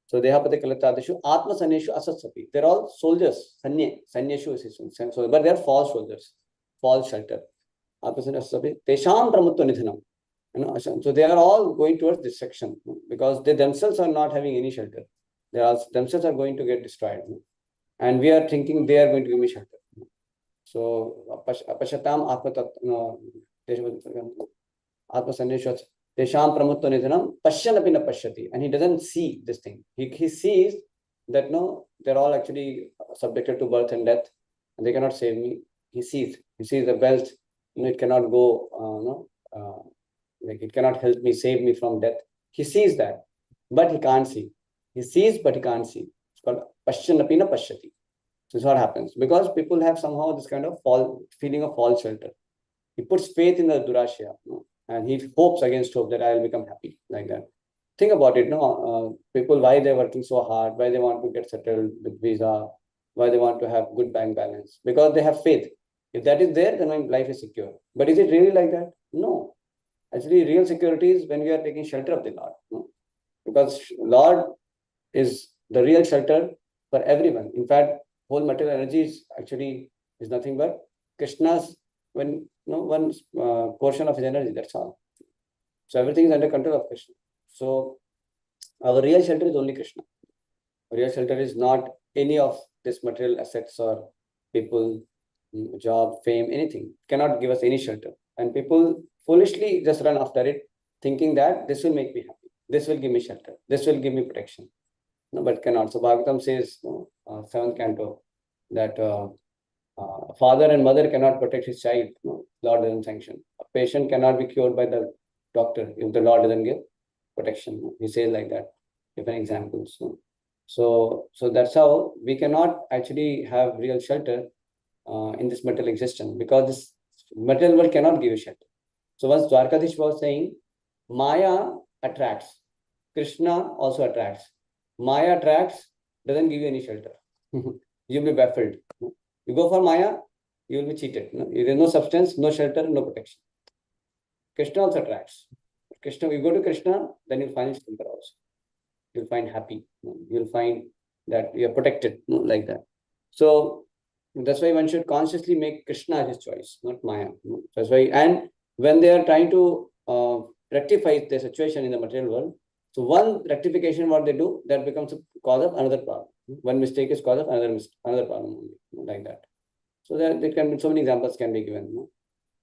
So Dehapati Kalatadeshu, Atma Sanyeshu Asatsapi. They're all soldiers. Sanyeshu is so, but they're false soldiers, false shelter. Atma Sanyeshu Asatsapi. Tesham Pramutto Nidhanam. So they are all going towards destruction because they themselves are not having any shelter. They are themselves are going to get destroyed. And we are thinking they are going to give me shelter. So Apashatam Atma Sanyeshu Tesham Pramutto Nidhanam Pashyanapi na Pashyati. And he doesn't see this thing. He sees that no, they're all actually subjected to birth and death, and they cannot save me. He sees the belt, it cannot go, like it cannot help me, save me from death. He sees that, but he can't see. He sees, but he can't see. It's called Pashyanapi na Pashyati. So this is what happens because people have somehow this kind of feeling of false shelter. He puts faith in the Durashya. And he hopes against hope that I will become happy, like that. Think about it, people, why they're working so hard, why they want to get settled with visa, why they want to have good bank balance, because they have faith. If that is there, then my life is secure. But is it really like that? No. Actually, real security is when we are taking shelter of the Lord. No? Because Lord is the real shelter for everyone. In fact, whole material energy is nothing but Krishna's one portion of his energy, that's all. So everything is under control of Krishna. So our real shelter is only Krishna. Our real shelter is not any of this material assets or people, job, fame, anything. Cannot give us any shelter. And people foolishly just run after it, thinking that this will make me happy. This will give me shelter. This will give me protection. No, but cannot. So Bhagavatam says, 7th canto, that father and mother cannot protect his child. No, Lord doesn't sanction. A patient cannot be cured by the doctor if the Lord doesn't give protection. No? He says like that. Different examples. No? So that's how we cannot actually have real shelter in this material existence because this material world cannot give you shelter. So once Dwarkadish was saying, Maya attracts, Krishna also attracts. Maya attracts, doesn't give you any shelter. You'll be baffled. No? You go for Maya, you will be cheated. No? There is no substance, no shelter, no protection. Krishna also attracts. Krishna, you go to Krishna, then you'll find shelter also. You'll find happy. No? You'll find that you're protected, no? Like that. So that's why one should consciously make Krishna his choice, not Maya. No? That's why, and when they are trying to rectify the situation in the material world, so one rectification, what they do, that becomes a cause of another problem. One mistake is cause of another problem, like that. So there can be so many examples can be given. No?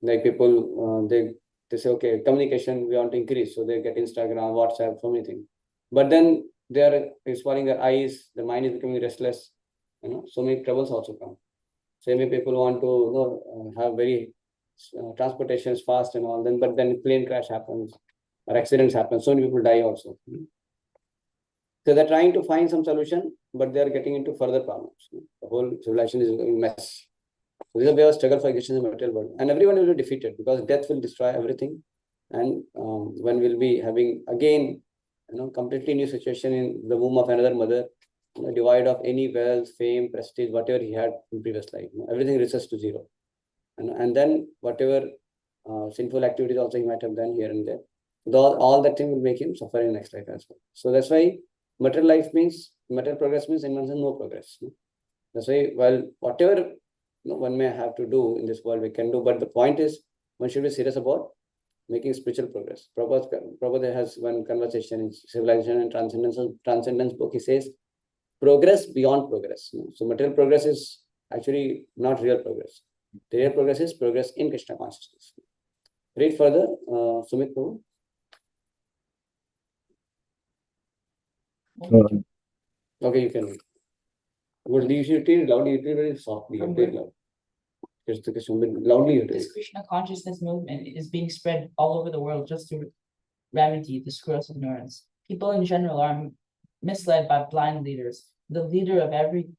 Like people, they say, okay, communication we want to increase, so they get Instagram, WhatsApp, so many things. But then they are swelling their eyes, the mind is becoming restless. So many troubles also come. So many people want to have very transportation is fast and all. But then plane crash happens or accidents happen. So many people die also. So they're trying to find some solution, but they're getting into further problems. The whole civilization is a mess. So this is a way of struggle for existence in the material world. And everyone will be defeated because death will destroy everything. And one will be having again, completely new situation in the womb of another mother, divide of any wealth, fame, prestige, whatever he had in previous life. Everything reaches to zero. And then whatever sinful activities also he might have done here and there. All that thing will make him suffer in next life as well. So that's why material life means, material progress means in one sense no progress. That's why, well, whatever one may have to do in this world, we can do. But the point is, one should be serious about making spiritual progress. Prabhupada has one conversation in Civilization and Transcendence book. He says, progress beyond progress. So material progress is actually not real progress. The real progress is progress in Krishna consciousness. Read further, Sumit Prabhu. Okay, you can. But you should read loudly, you read very softly, From very where? loud. Just loudly you read. This Krishna consciousness movement is being spread all over the world just to remedy this gross ignorance. People in general are misled by blind leaders. The leader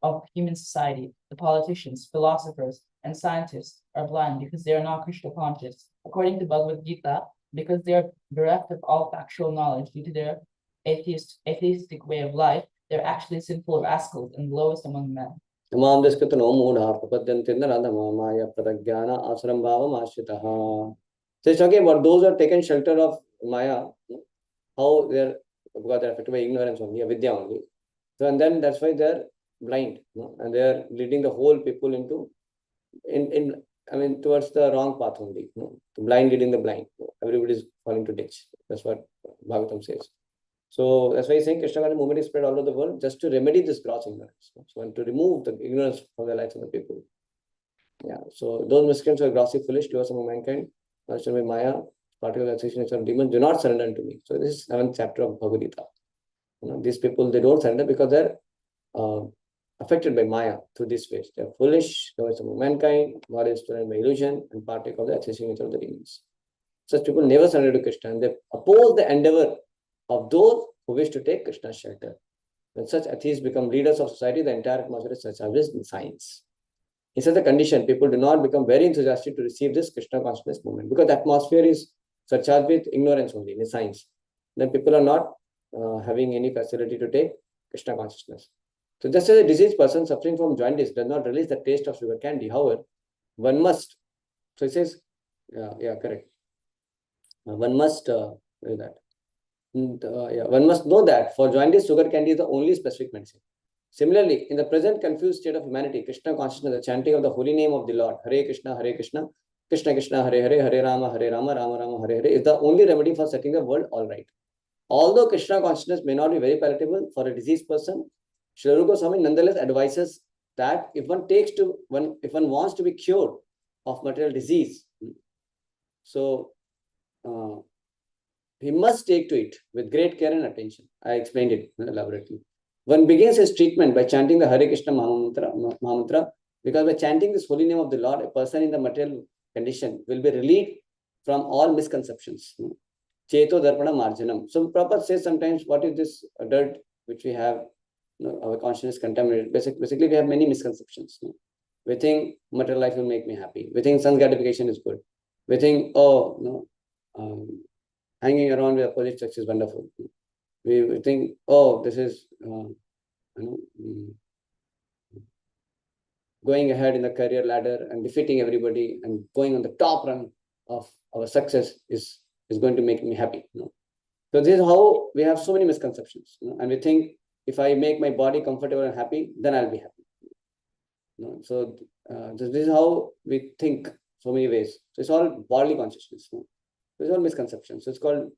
of human society, the politicians, philosophers, and scientists are blind because they are not Krishna conscious. According to Bhagavad Gita, because they are bereft of all factual knowledge due to their atheistic way of life, they're actually sinful rascals and lowest among men. Tamam Deskata no Mudha Papadyantinda Maya Pratagyana Asram Bhava Mashitaha. So it's talking about those who have taken shelter of Maya, how they're because they're affected by ignorance only, Vidya only. So and then that's why they're blind, and they're leading the whole people into towards the wrong path only. The blind leading the blind. Everybody's falling to ditch. That's what Bhagavatam says. So that's why he's saying Krishna consciousness movement is spread all over the world just to remedy this gross ignorance. So and to remove the ignorance from the lives of the people. Yeah. So those miscreants who are grossly foolish, doers of mankind, mastered by Maya, particular association of demons, do not surrender to me. So this is 7th chapter of Bhagavad Gita. These people, they don't surrender because they're affected by Maya through this ways. They're foolish, doers of mankind, body is surrounded by illusion, and partake of the association nature of the demons. Such people never surrender to Krishna, and they oppose the endeavor of those who wish to take Krishna's shelter. When such atheists become leaders of society, the entire atmosphere is surcharged in science. In such a condition, people do not become very enthusiastic to receive this Krishna consciousness movement because the atmosphere is surcharged with ignorance only, in science. Then people are not having any facility to take Krishna consciousness. So just as a diseased person suffering from jaundice does not release the taste of sugar candy, however, one must, so it says, correct. One must do that. One must know that for jaundice, sugar candy is the only specific medicine. Similarly, in the present confused state of humanity, Krishna consciousness, the chanting of the holy name of the Lord, Hare Krishna, Krishna Krishna, Hare Hare, Hare Rama, Rama Rama, Hare Hare, is the only remedy for setting the world all right. Although Krishna consciousness may not be very palatable for a diseased person, Srila Rupa Goswami nonetheless advises that if one wants to be cured of material disease, so he must take to it with great care and attention. I explained it elaborately. One begins his treatment by chanting the Hare Krishna Mahamantra, because by chanting this holy name of the Lord, a person in the material condition will be relieved from all misconceptions. Cheto Darpana Marjanam. So Prabhupada says sometimes, what is this dirt which we have? Our consciousness is contaminated. Basically, we have many misconceptions. We think material life will make me happy. We think sense gratification is good. We think, hanging around with opposite sex is wonderful. We think, this is going ahead in the career ladder and defeating everybody and going on the top run of our success is going to make me happy. So this is how we have so many misconceptions. And we think if I make my body comfortable and happy, then I'll be happy. So this is how we think so many ways. So it's all bodily consciousness. It's all misconceptions. So it's called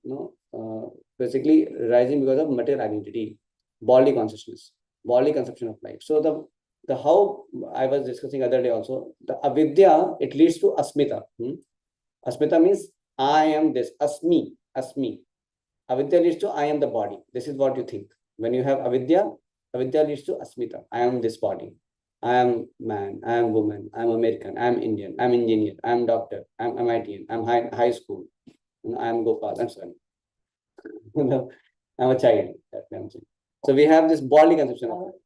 basically rising because of material identity, bodily consciousness, bodily conception of life. So the how I was discussing other day also, the avidya, it leads to asmita. Asmita means I am this, asmi. Avidya leads to I am the body. This is what you think. When you have avidya leads to asmita. I am this body. I am man, I am woman, I am American, I am Indian, I am engineer, I am doctor, I am MIT, I am high school, I am Gopal, I'm sorry. I'm a child. So we have this bodily conception of it.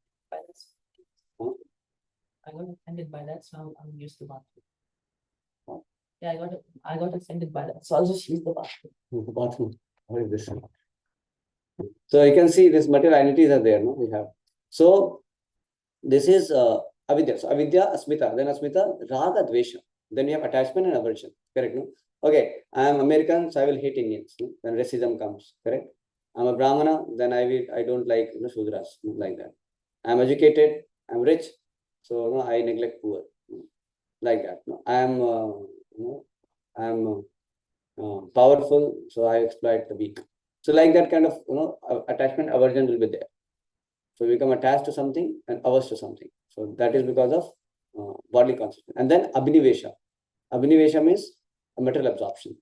I got offended by that, so I'm used to bathroom. Yeah, I got offended by that, so I'll just use the bathroom. The bathroom. What is this? So you can see these material identities are there. We have. So this is avidya. So avidya, asmita. Then asmita, raga, dvesha. Then we have attachment and aversion. Correct? No? Okay. I am American, so I will hate Indians. No? Then racism comes. Correct? I'm a Brahmana, then I don't like Shudras, like that. I'm educated, I'm rich, so I neglect poor, like that. I'm powerful, so I exploit the weak. So like that kind of attachment aversion will be there. So we become attached to something and averse to something. So that is because of bodily consciousness. And then abhinivesha. Abhinivesha means a material absorption.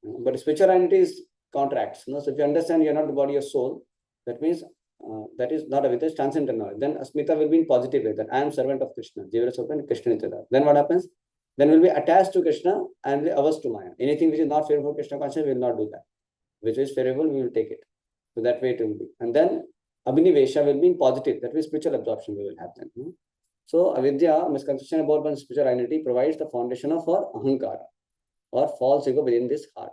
But spiritual identity is counteracts. So if you understand you're not the body or soul, that means that is not avidya, it's transcendental knowledge. Then asmita will be in positive way, that I am servant of Krishna. Jiva Sopan, Krishna Nityada. Then what happens? Then we'll be attached to Krishna and will be averse to Maya. Anything which is not favorable for Krishna consciousness, we will not do that. Which is favorable, we will take it. So that way it will be. And then Abhinivesha will be in positive, that means spiritual absorption we will have then. So avidya, misconception about one's spiritual identity, provides the foundation of our ahankara, or false ego within this heart.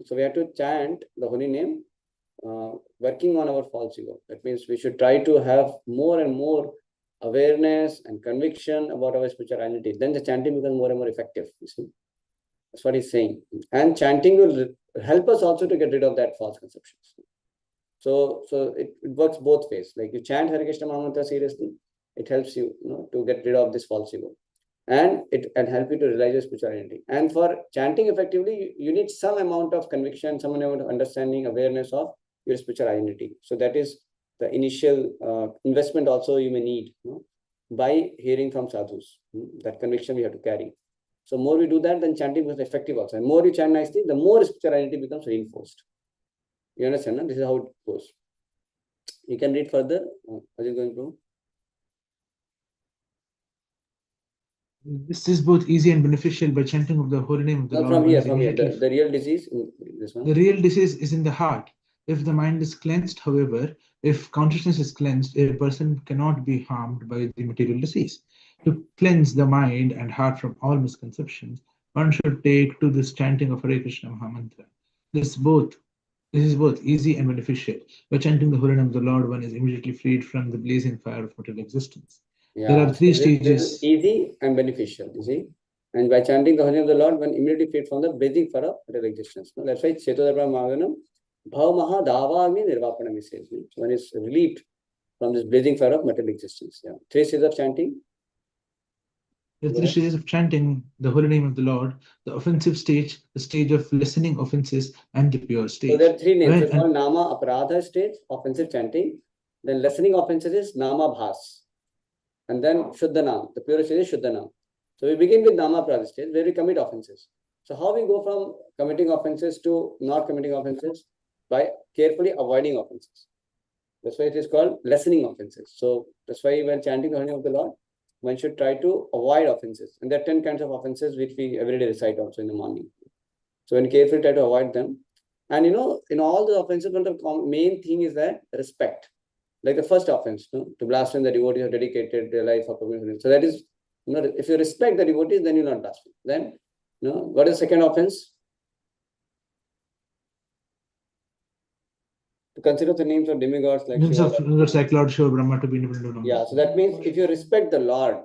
So we have to chant the holy name, working on our false ego. That means we should try to have more and more awareness and conviction about our spiritual identity. Then the chanting becomes more and more effective. You see, that's what he's saying. And chanting will help us also to get rid of that false conceptions. So it works both ways. Like you chant Hare Krishna Mahamantra seriously, it helps you, to get rid of this false ego. And it can help you to realize your spiritual identity. And for chanting effectively, you need some amount of conviction, some amount of understanding, awareness of your spiritual identity. So that is the initial investment also you may need, by hearing from sadhus. That conviction we have to carry. So more we do that, then chanting becomes effective also. And more you chant nicely, the more spiritual identity becomes reinforced. You understand? No? This is how it goes. You can read further. Are you going to? This is both easy and beneficial by chanting of the holy name of the Lord. From here. The real disease in this one. The real disease is in the heart. If the mind is cleansed, however, if consciousness is cleansed, a person cannot be harmed by the material disease. To cleanse the mind and heart from all misconceptions, one should take to this chanting of Hare Krishna Mahamantra. This is both easy and beneficial. By chanting the holy name of the Lord, one is immediately freed from the blazing fire of material existence. Yeah, there are three stages. This is easy and beneficial, you see. And by chanting the holy name of the Lord, one immediately freed from the blazing fire of material existence. That's why Chetodharma Mahaganam, Bhava Davagni Nirvapanam says. One is relieved from this blazing fire of material existence. Yeah. 3 stages of chanting. The 3 stages of chanting the holy name of the Lord: the offensive stage, the stage of lessening offenses, and the pure stage. So there are 3 names. It's called Nama Aparadha stage, offensive chanting. Then lessening offenses is Nama Bhas. And then Shuddhanam, the pure stage is Shuddhanam. So we begin with Nama Aparadha stage, where we commit offenses. So how we go from committing offenses to not committing offenses? By carefully avoiding offenses. That's why it is called lessening offenses. So that's why when chanting the holy name of the Lord, one should try to avoid offenses. And there are 10 kinds of offenses which we every day recite also in the morning. So when carefully try to avoid them. And in all the offenses, one of the main thing is that respect. Like the first offense, to blaspheme the devotees who dedicated their life for community. So that is, if you respect the devotees, then you will not blaspheme. Then, what is the second offense? To consider the names of demigods like names of like Lord Shiva, Brahma to be independent. Yeah, so that means if you respect the Lord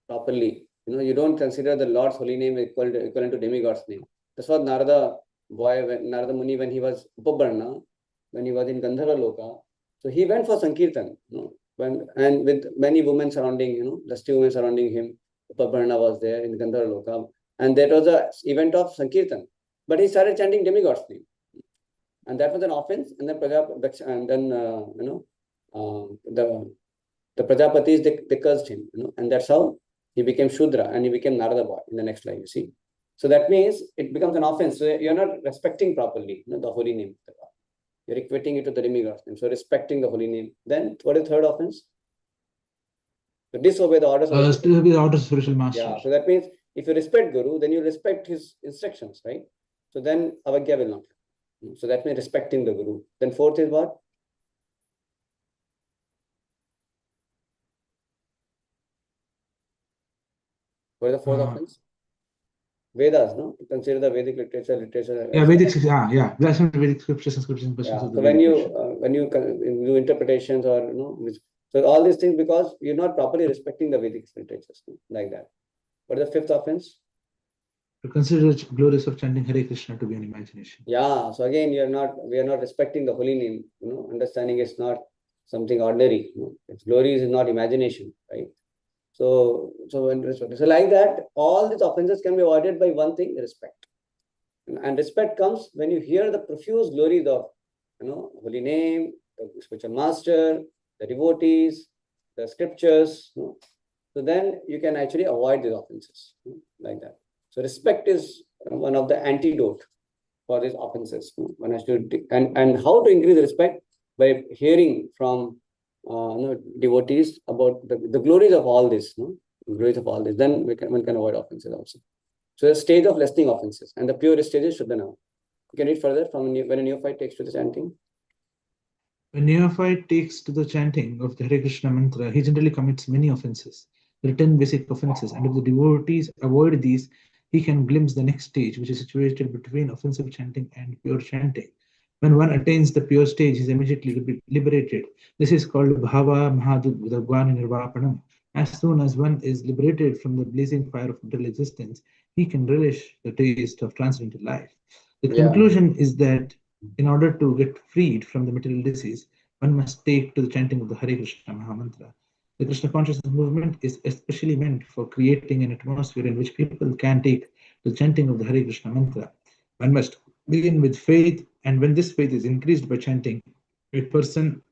properly, you don't consider the Lord's holy name equivalent to demigod's name. That's what Narada Muni, when he was Upabarna, when he was in Gandharva Loka, so he went for Sankirtan, and with many women surrounding, lusty women surrounding him. Upabarna was there in Gandharva Loka, and that was an event of Sankirtan. But he started chanting demigod's name. And that was an offense, and then the Prajapatis, they cursed him, and that's how he became Shudra and he became Narada boy in the next line, you see. So that means it becomes an offense. So you're not respecting properly the holy name of the God. You're equating it to the demigod's name. So respecting the holy name. Then what is the third offense? To disobey the orders of the spiritual master. Yeah, so that means if you respect Guru, then you respect his instructions, right? So then avagya will not happen. So that means respecting the Guru. Then fourth is what? What is the fourth offense? Vedas, consider the Vedic literature. Yeah, Vedic, blasphemy the Vedic scriptures and scriptures. Yeah. So when you do interpretations or so all these things, because you're not properly respecting the Vedic literatures like that. What is the fifth offense? To consider the glories of chanting Hare Krishna to be an imagination. Yeah. So again, we are not respecting the holy name. Understanding it's not something ordinary. Its glory is not imagination, right? So like that, all these offenses can be avoided by one thing: respect. And respect comes when you hear the profuse glories of, holy name, the spiritual master, the devotees, the scriptures. So then you can actually avoid these offenses like that. So respect is one of the antidote for these offenses. One has to, and how to increase respect? by hearing from devotees about the glories of all this, glories of all this, then one can avoid offenses also. So the stage of lessening offenses, and the purest stage is Shuddha Nama. You can read further from when a neophyte takes to the chanting. When neophyte takes to the chanting of the Hare Krishna mantra, he generally commits many offenses, written basic offenses, and if the devotees avoid these, he can glimpse the next stage, which is situated between offensive chanting and pure chanting. When one attains the pure stage, he is immediately liberated. This is called Bhava Mahadudagwan Nirvapanam. As soon as one is liberated from the blazing fire of material existence, he can relish the taste of transcendental life. The conclusion is that in order to get freed from the material disease, one must take to the chanting of the Hare Krishna Mahamantra. The Krishna consciousness movement is especially meant for creating an atmosphere in which people can take the chanting of the Hare Krishna mantra. One must begin with faith, and when this faith is increased by chanting, a person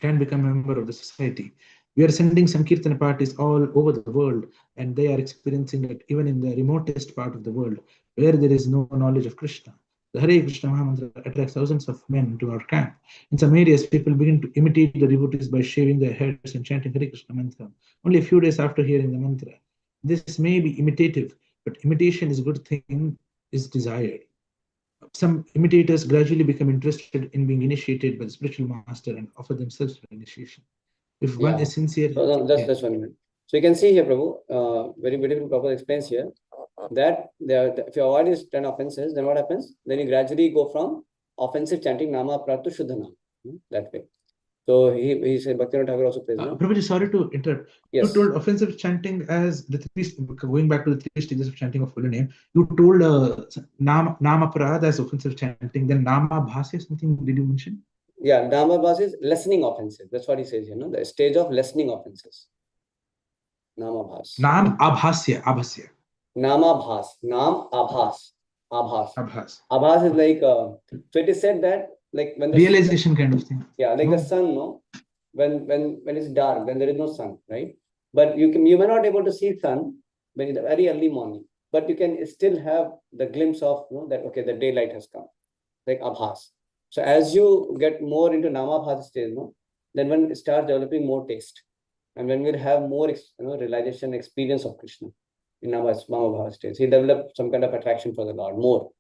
can become a member of the society. We are sending Sankirtana parties all over the world, and they are experiencing it even in the remotest part of the world, where there is no knowledge of Krishna. The Hare Krishna Mahamantra attracts thousands of men to our camp. In some areas, people begin to imitate the devotees by shaving their heads and chanting Hare Krishna mantra only a few days after hearing the mantra. This may be imitative, but imitation is a good thing, is desired. Some imitators gradually become interested in being initiated by the spiritual master and offer themselves for initiation. If one is sincere, just 1 minute. So you can see here, Prabhu, very beautiful Prabhupada explains here that if you avoid these 10 offenses, then what happens? Then you gradually go from offensive chanting Nama Prat to Shuddha Nama, that way. So he said, Bhakti Thakur also prays. Prabhuji, sorry to interrupt. Yes. You told offensive chanting as the three, going back to the 3 stages of chanting of holy name. You told Nama Parad as offensive chanting, then Nama Bhasya, something did you mention? Yeah, Nama Bhas is lessening offenses. That's what he says here, the stage of lessening offenses. Nama Bhas. Nam Abhasya. Nama Bhas. Nam Abhas. Abhas. Abhas is like, so it is said that like when the realization kind of thing. Yeah, like the sun, when it's dark, then there is no sun, right? But you may not be able to see sun when it's very early morning, but you can still have the glimpse of that okay, the daylight has come, like Abhas. So as you get more into Namabhas stage, then one starts developing more taste, and when we'll have more realization, experience of Krishna in Namabhas stage, he developed some kind of attraction for the Lord more,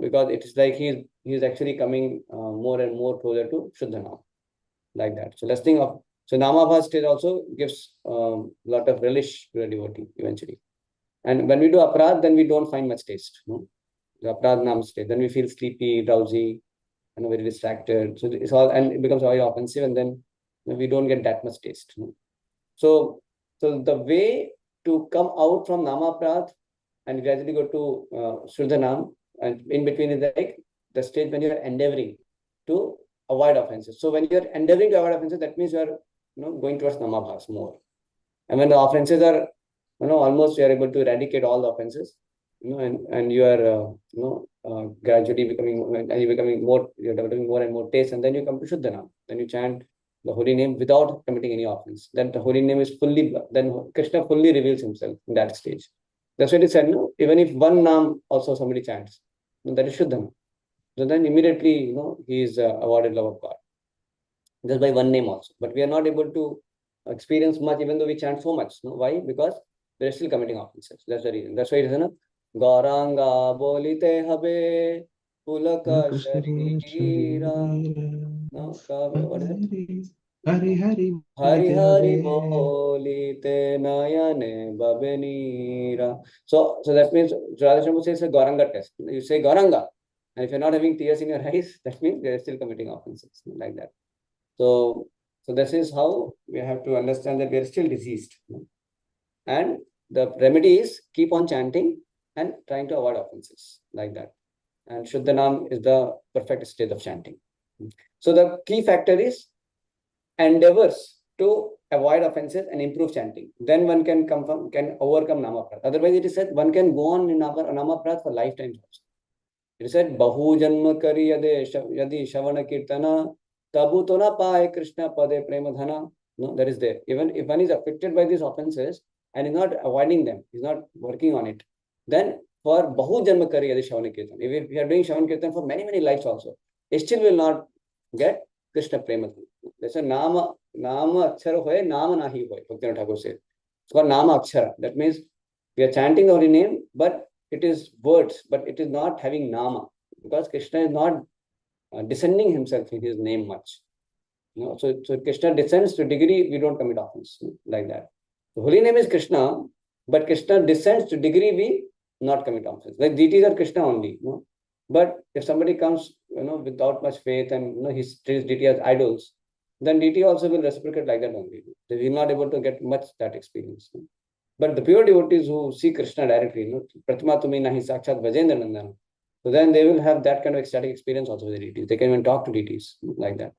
because it is like he's actually coming more and more closer to Shuddha Nama, like that. So lessening of Namabhas stage also gives lot of relish to a devotee eventually. And when we do Aparad, then we don't find much taste. The Aparad Nam stage, then we feel sleepy, drowsy, and very distracted. So it's all, and it becomes very offensive, and then we don't get that much taste. So the way to come out from Namaprad and gradually go to Shuddha Nam, and in between is like the stage when you are endeavoring to avoid offenses. So when you are endeavoring to avoid offenses, that means you are going towards Namabhas more. And when the offenses are almost you are able to eradicate all the offenses, and you are gradually becoming, and you're becoming more, you're developing more and more taste, and then you come to Shuddha Nam. Then you chant the holy name without committing any offense. Then the holy name is fully, then Krishna fully reveals himself in that stage. That's what it said, even if one Nam also somebody chants, that is Shuddha Nam. So then immediately, he is awarded love of God. Just by one name also. But we are not able to experience much, even though we chant so much. Why? Because we are still committing offenses. That's the reason. That's why it is, Gauranga bolite habe pulaka sharira. What is it? Hari Hari Hari bolite nayane babenira. So that means Radha Shambhu says a Gauranga test. You say Gauranga, and if you're not having tears in your eyes, that means you're still committing offenses, like that. So this is how we have to understand that we are still diseased. And the remedy is keep on chanting and trying to avoid offenses, like that. And Shuddha Nam is the perfect state of chanting. So the key factor is endeavors to avoid offenses and improve chanting. Then one can overcome Namaprat. Otherwise, it is said one can go on in Namaprat for lifetimes also. It is said, Bahu Janma Kari Yadi Shavana Kirtana Tabu Tona Pae Krishna Pade Premadhana. No, that is there. Even if one is affected by these offenses and is not avoiding them, is not working on it, then for Bahu Janma Kari Yadi Shavana Kirtana, if we are doing Shavana Kirtan for many, many lives also, it still will not get Krishna Prema. There's a Nama Akshara hoye, Nama nahi hoye, Bhakti Thakur says. It's called Nama Akshara. That means we are chanting the holy name, but it is words, but it is not having Nama. Because Krishna is not descending himself in his name much. So Krishna descends to degree we don't commit offense, like that. The holy name is Krishna, but Krishna descends to degree we not commit offense. Like deities are Krishna only. But if somebody comes, without much faith and he treats deity as idols, then deity also will reciprocate like that only. They will not able to get much that experience. But the pure devotees who see Krishna directly, Pratima Tumi Nahi Sakshat Vajendra Nandana, so then they will have that kind of ecstatic experience also with the deities. They can even talk to deities like that.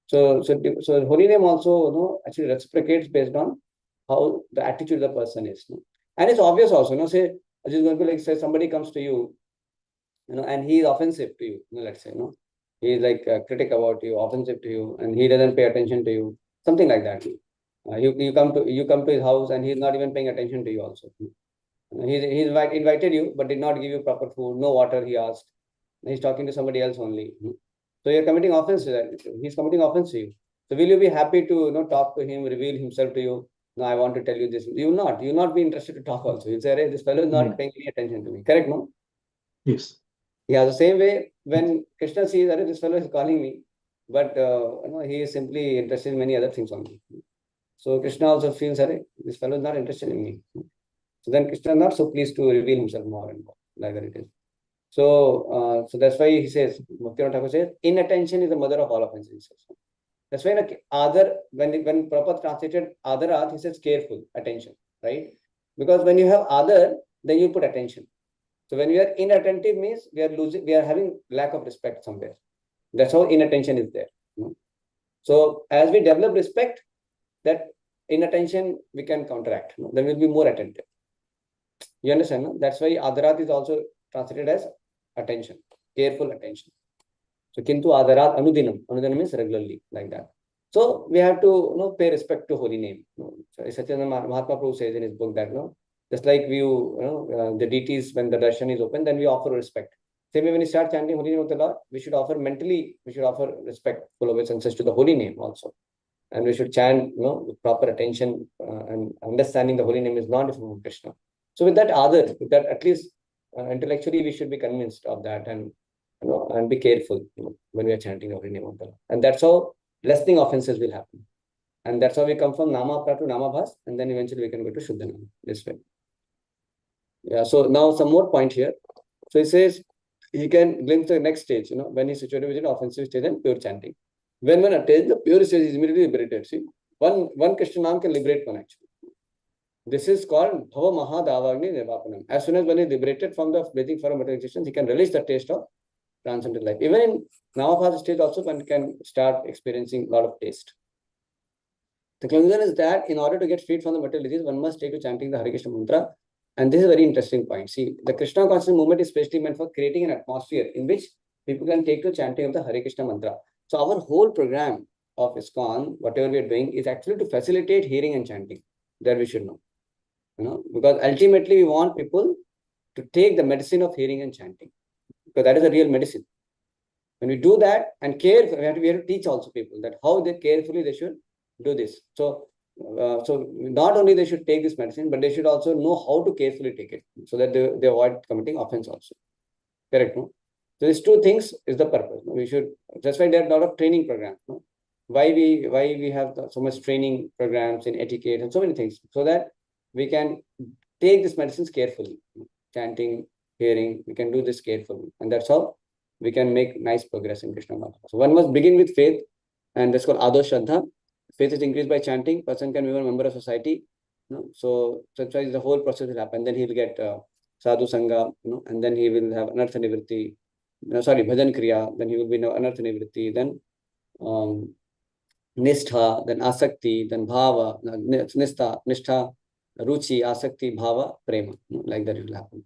So holy name also, actually reciprocates based on how the attitude of the person is. And it's obvious also, say, I just going to like say somebody comes to you, and he is offensive to you, let's say, he is like a critic about you, offensive to you, and he doesn't pay attention to you, something like that. You come to his house and he's not even paying attention to you also. He invited you, but did not give you proper food, no water he asked. He's talking to somebody else only. So you're committing offense to that. He's committing offense to you. So will you be happy to talk to him, reveal himself to you? No, I want to tell you this. You will not. You will not be interested to talk also. You'll say, hey, this fellow is not paying any attention to me. Correct, no? Yes. Yeah, the same way when Krishna sees that this fellow is calling me, but he is simply interested in many other things only. So Krishna also feels that this fellow is not interested in me. So then Krishna is not so pleased to reveal himself more and more, like that it is. So that's why he says, Bhakti Thakur says, inattention is the mother of all offenses. That's why when Prabhupada translated Adarat, he says careful, attention, right? Because when you have Adar, then you put attention. So when we are inattentive means we are having lack of respect somewhere. That's how inattention is there. So as we develop respect, that inattention we can counteract. Then we'll be more attentive. You understand? No? That's why Adarat is also translated as attention, careful attention. So Kintu Adarat Anudinam. Anudinam means regularly, like that. So we have to pay respect to holy name. So Satyananda Mahatma Prabhu says in his book that just like the deities, when the darshan is open, then we offer respect. Same way when you start chanting holy name of the Lord, we should offer respectful obeisance to the holy name also. And we should chant, with proper attention and understanding the holy name is not different from Krishna. So with that at least intellectually we should be convinced of that and be careful when we are chanting the holy name of the Lord. And that's how lessening offenses will happen. And that's how we come from Namapra to Namabhas, and then eventually we can go to Shuddhanama this way. Yeah, so now some more point here. So he says he can glimpse the next stage, when he's situated within offensive stage and pure chanting. When one attains the pure stage, is immediately liberated. See, one Krishna Naam can liberate one actually. This is called Bhava Mahadavagni Nivapanam. As soon as one is liberated from the breathing form of material existence, he can release the taste of transcendental life. Even in Namabhasa stage also, one can start experiencing a lot of taste. The conclusion is that in order to get freed from the material disease, one must take to chanting the Hare Krishna mantra. And this is a very interesting point. See, the Krishna consciousness movement is specially meant for creating an atmosphere in which people can take to chanting of the Hare Krishna mantra. So our whole program of ISKCON, whatever we are doing, is actually to facilitate hearing and chanting. That we should know. Because ultimately we want people to take the medicine of hearing and chanting. Because that is a real medicine. When we do that and care, we have to teach also people that how they carefully they should do this. So not only they should take this medicine, but they should also know how to carefully take it so that they avoid committing offense also. Correct, no? So these two things is the purpose. We should, that's why there are a lot of training programs. Why we have so much training programs in etiquette and so many things, so that we can take these medicines carefully. Chanting, hearing, we can do this carefully. And that's how we can make nice progress in Krishna Mantra. So one must begin with faith, and that's called Ado Shraddha. Faith is increased by chanting. Person can become a member of society. So that's why the whole process will happen. Then he will get sadhu sangha, and then he will have anartha nivritti. Bhajan kriya. Then he will be anartha nivritti. Then nishtha, then asakti, then bhava, nishtha, ruchi, asakti, bhava, prema. Like that it will happen.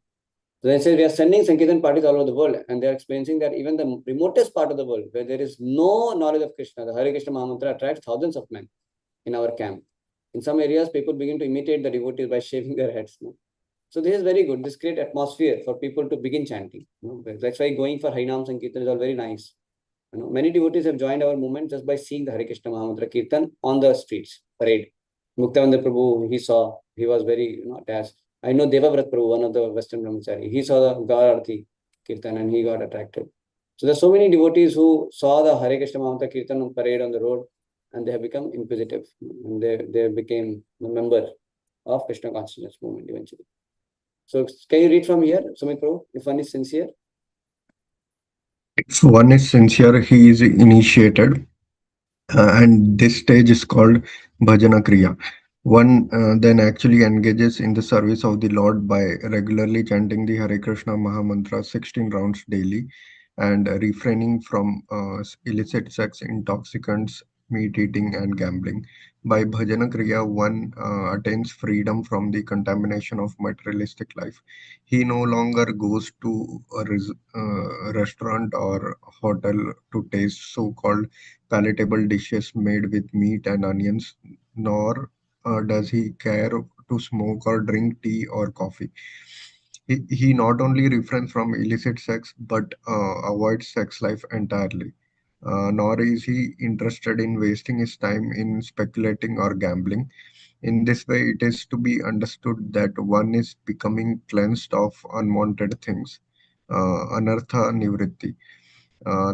So then says we are sending Sankirtan parties all over the world, and they are experiencing that even the remotest part of the world, where there is no knowledge of Krishna, the Hare Krishna Mahamantra attracts thousands of men in our camp. In some areas, people begin to imitate the devotees by shaving their heads. So this is very good. This creates atmosphere for people to begin chanting. That's why going for Harinam Sankirtan is all very nice. Many devotees have joined our movement just by seeing the Hare Krishna Mahamantra Kirtan on the streets, parade. Muktavinda Prabhu, he was very attached. I know Devavrat Prabhu, one of the Western Brahmachari, he saw the Gaur Arati Kirtan and he got attracted. So there's so many devotees who saw the Hare Krishna Mahamantra Kirtan on parade on the road, and they have become inquisitive. And they became a member of Krishna consciousness movement eventually. So can you read from here, Sumit Prabhu, if one is sincere? If one is sincere, he is initiated, and this stage is called Bhajana Kriya. One then actually engages in the service of the Lord by regularly chanting the Hare Krishna Mahamantra 16 rounds daily and refraining from illicit sex, intoxicants, meat eating, and gambling. By Bhajana Kriya, one attains freedom from the contamination of materialistic life. He no longer goes to a restaurant or hotel to taste so-called palatable dishes made with meat and onions, nor does he care to smoke or drink tea or coffee. He not only refrains from illicit sex but avoids sex life entirely. Nor is he interested in wasting his time in speculating or gambling. In this way, it is to be understood that one is becoming cleansed of unwanted things, anartha nivritti.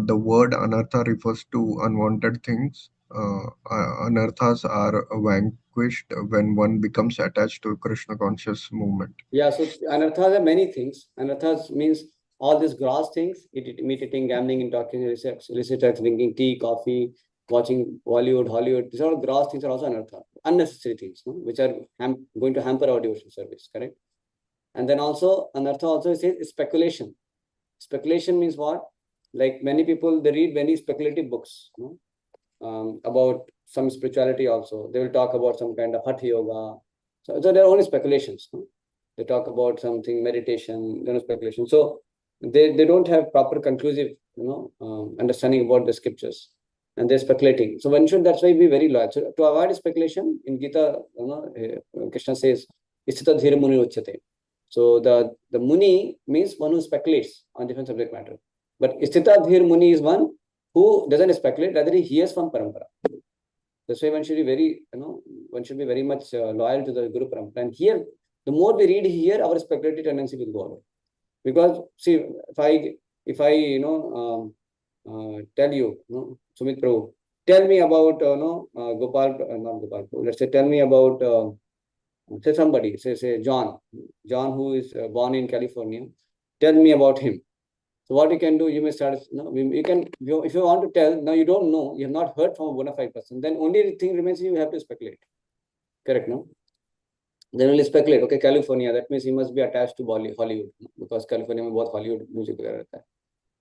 The word anartha refers to unwanted things. Anarthas are vanquished when one becomes attached to Krishna conscious movement. Yeah, so anarthas are many things. Anarthas means all these gross things, meat eating, gambling, intoxication, illicit sex, drinking tea, coffee, watching Bollywood, Hollywood. These are all gross things are also anartha, unnecessary things, which are going to hamper our devotional service, correct? And then also, anartha also says speculation. Speculation means what? Like many people, they read many speculative books about some spirituality also. They will talk about some kind of hatha yoga. So there are only speculations. They talk about something, meditation, speculation. So they don't have proper conclusive, understanding about the scriptures. And they're speculating. So one should, that's why be very loyal. So to avoid speculation, in Gita, Krishna says, Isthita dhira muni uchyate. So the muni means one who speculates on different subject matter. But Isthita dhir muni is one who doesn't speculate, rather he hears from parampara. That's why one should be very, one should be very much loyal to the Guru parampara. And here, the more we read here, our speculative tendency will go away. Because see, if I tell you, Sumit Prabhu, tell me about Gopal, not Gopal. Let's say, tell me about say somebody, say John who is born in California. Tell me about him. So what you can do, you may start, you can, if you want to tell, now you don't know, you have not heard from a bona fide person, then only thing remains you have to speculate. Correct, no? Then only speculate, okay, California, that means he must be attached to Hollywood, because California mein bahut Hollywood music rehta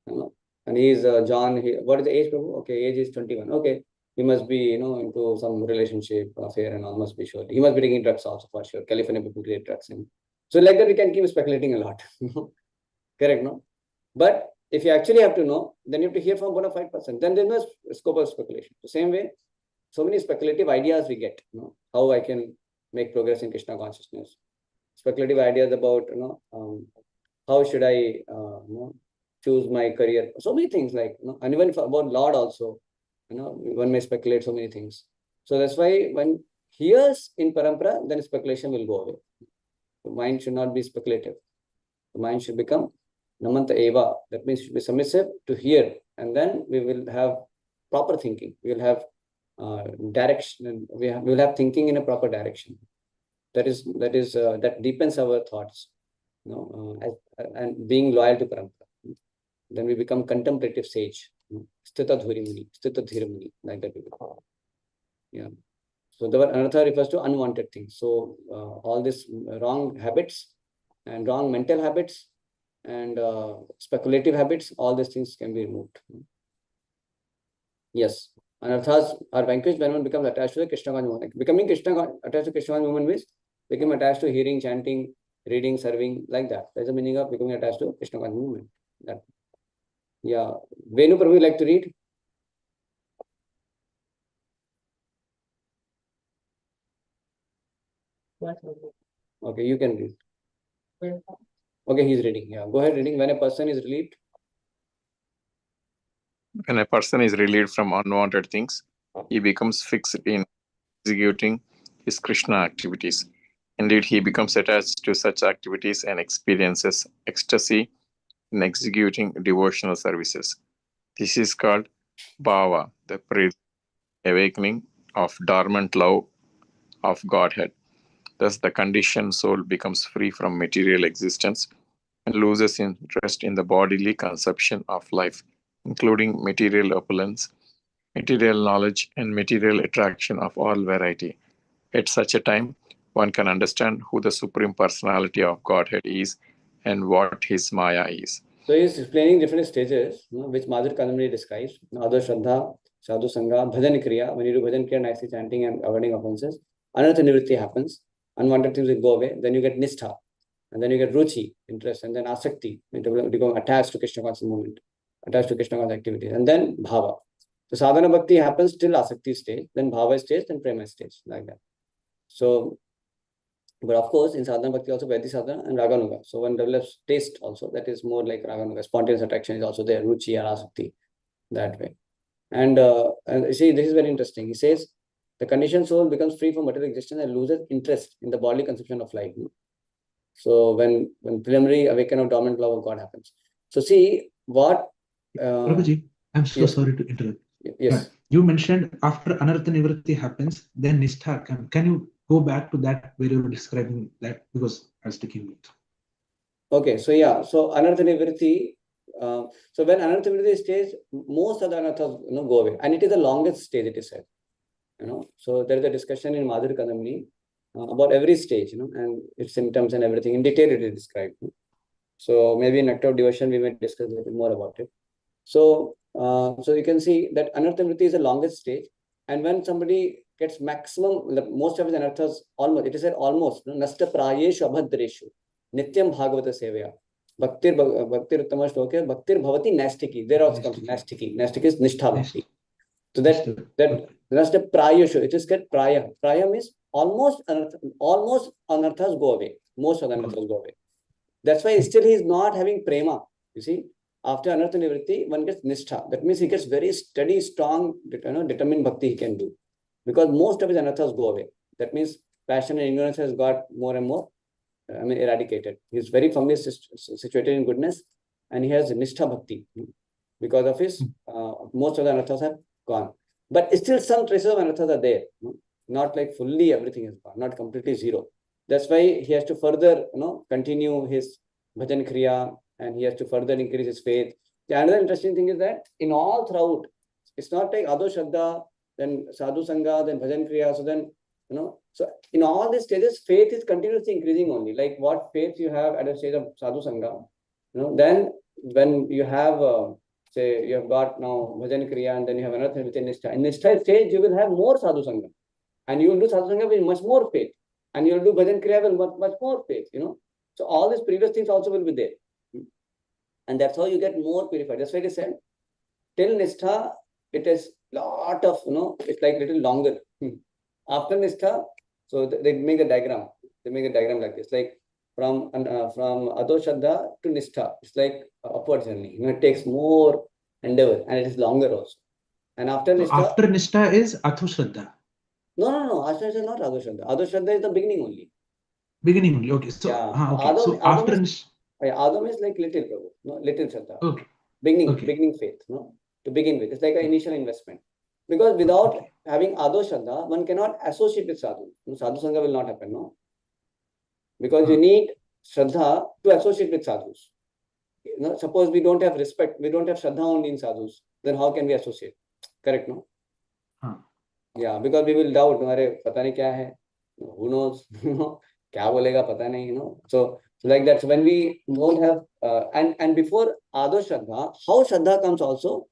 hai. And he is John, what is the age, Prabhu? Okay, age is 21. Okay, he must be, into some relationship affair and all, must be sure. He must be taking drugs also for sure. California people create drugs. So like that, we can keep speculating a lot. Correct, no? But if you actually have to know, then you have to hear from a bona fide person. Then there's no scope of speculation. The same way, so many speculative ideas we get. How I can make progress in Krishna consciousness. Speculative ideas about, how should I, choose my career. So many things like, and even about Lord also, one may speculate so many things. So that's why when hears in parampara, then speculation will go away. The mind should not be speculative. The mind should become namanta eva. That means should be submissive to hear, and then we will have proper thinking. We will have direction. We will have thinking in a proper direction. That deepens our thoughts. And being loyal to parampara. Then we become contemplative sage. Sthita dhuri muni, sthita dhira muni, like that we become. Yeah. So the word anartha refers to unwanted things. So all these wrong habits and wrong mental habits and speculative habits, all these things can be removed. Yes. Anarthas are vanquished when one becomes attached to the Krishna conscious movement. Becoming attached to Krishna movement means become attached to hearing, chanting, reading, serving, like that. That's the meaning of becoming attached to Krishna conscious movement. That. Yeah. Venu Prabhu, would you like to read? Okay, you can read. Okay, he's reading. Yeah, go ahead reading. When a person is relieved. When a person is relieved from unwanted things, he becomes fixed in executing his Krishna activities. Indeed, he becomes attached to such activities and experiences ecstasy in executing devotional services. This is called bhava, the awakening of dormant love of Godhead. Thus, the conditioned soul becomes free from material existence and loses interest in the bodily conception of life, including material opulence, material knowledge, and material attraction of all variety. At such a time, one can understand who the Supreme Personality of Godhead is and what his Maya is. So he's explaining different stages, which Madhur Kadambini describes. Adho Shraddha, Sadhu Sangha, Bhajan Kriya. When you do Bhajan Kriya, nicely chanting and avoiding offenses, Anartha Nivritti happens. Unwanted things will go away. Then you get Nistha. And then you get Ruchi, interest. And then Asakti, you become attached to Krishna conscious movement, attached to Krishna conscious activity. And then Bhava. So Sadhana Bhakti happens till Asakti stage, then Bhava stage, then Prema stage, like that. So, but of course, in Sadhana Bhakti also Vaidhi Sadhana and Raganuga. So one develops taste also, that is more like Raganuga. Spontaneous attraction is also there, Ruchi or Asakti, that way. And see, this is very interesting. He says, the conditioned soul becomes free from material existence and loses interest in the bodily conception of life. So when preliminary awakening of dormant love of God happens. So see what... Prabhuji, I'm so yes. sorry to interrupt. Yes. You mentioned after Anartha Nivritti happens, then Nishtha comes. Can you go back to that where you were describing that? Because I was taking it. Okay, so yeah, so Anartha Nivritti, so when Anartha Nivritti stage, most of the anarthas go away, and it is the longest stage, it is said. So there is a discussion in Madhur Kadambini about every stage, and its symptoms and everything in detail it is described. So maybe in Nectar of Devotion we may discuss a little more about it. So so you can see that Anartha Nivritti is the longest stage, and when somebody gets maximum, most of his anarthas, almost, it is said almost, nasta prayeshu abhadreshu, nityam bhagavata sevaya, bhaktir uttama shloke, bhaktir bhavati nastiki, there also comes nastiki, nastiki is nishtha bhakti. So that nasta prayeshu, it is called praya. Praya means almost anarthas go away, most of the anarthas go away. That's why still he is not having prema, you see. After Anartha Nivritti, one gets Nishtha. That means he gets very steady, strong, determined bhakti he can do. Because most of his anarthas go away. That means passion and ignorance has got more and more eradicated. He is very firmly situated in goodness, and he has Nishtha bhakti. Because of his, most of the anarthas have gone. But still some traces of anarthas are there. Not like fully everything is gone, not completely zero. That's why he has to further, continue his bhajan kriya, and he has to further increase his faith. The another interesting thing is that in all throughout, it's not like Adho Shraddha, then Sadhu Sangha, then Bhajan Kriya. So then, so in all these stages, faith is continuously increasing only. Like what faith you have at a stage of Sadhu Sangha, then when you have, say, you have got now Bhajan Kriya, and then you have another thing within Nishtha. In Nishtha stage, you will have more Sadhu Sangha. And you will do Sadhu Sangha with much more faith. And you will do Bhajan Kriya with much more faith, So all these previous things also will be there. And that's how you get more purified. That's why it is said, till Nishtha, it is lot of, it's like little longer. After Nishtha, so they make a diagram. They make a diagram like this, like from Adho Shraddha to Nishtha. It's like upward journey. It takes more endeavor, and it is longer also. And after Nishtha... After Nishtha is Adho Shraddha. No. After Nishtha is not Adho Shraddha. Adho Shraddha is the beginning only. Beginning only, okay. So, yeah. okay. So after Nishtha... Adam is like little, little Shraddha. Okay. Beginning faith, to begin with. It's like an initial investment. Because without having Adho Shraddha, one cannot associate with Sadhu. Sadhu Sangha will not happen, Because you need Shraddha to associate with Sadhus. Suppose we don't have respect, we don't have Shraddha only in Sadhus, then how can we associate? Correct, no? Yeah, because we will doubt, pata nahi kya hai? Who knows? Kya bolega, pata nahi, So like that. So when we don't have, and before Adho Shraddha, how Shraddha comes also,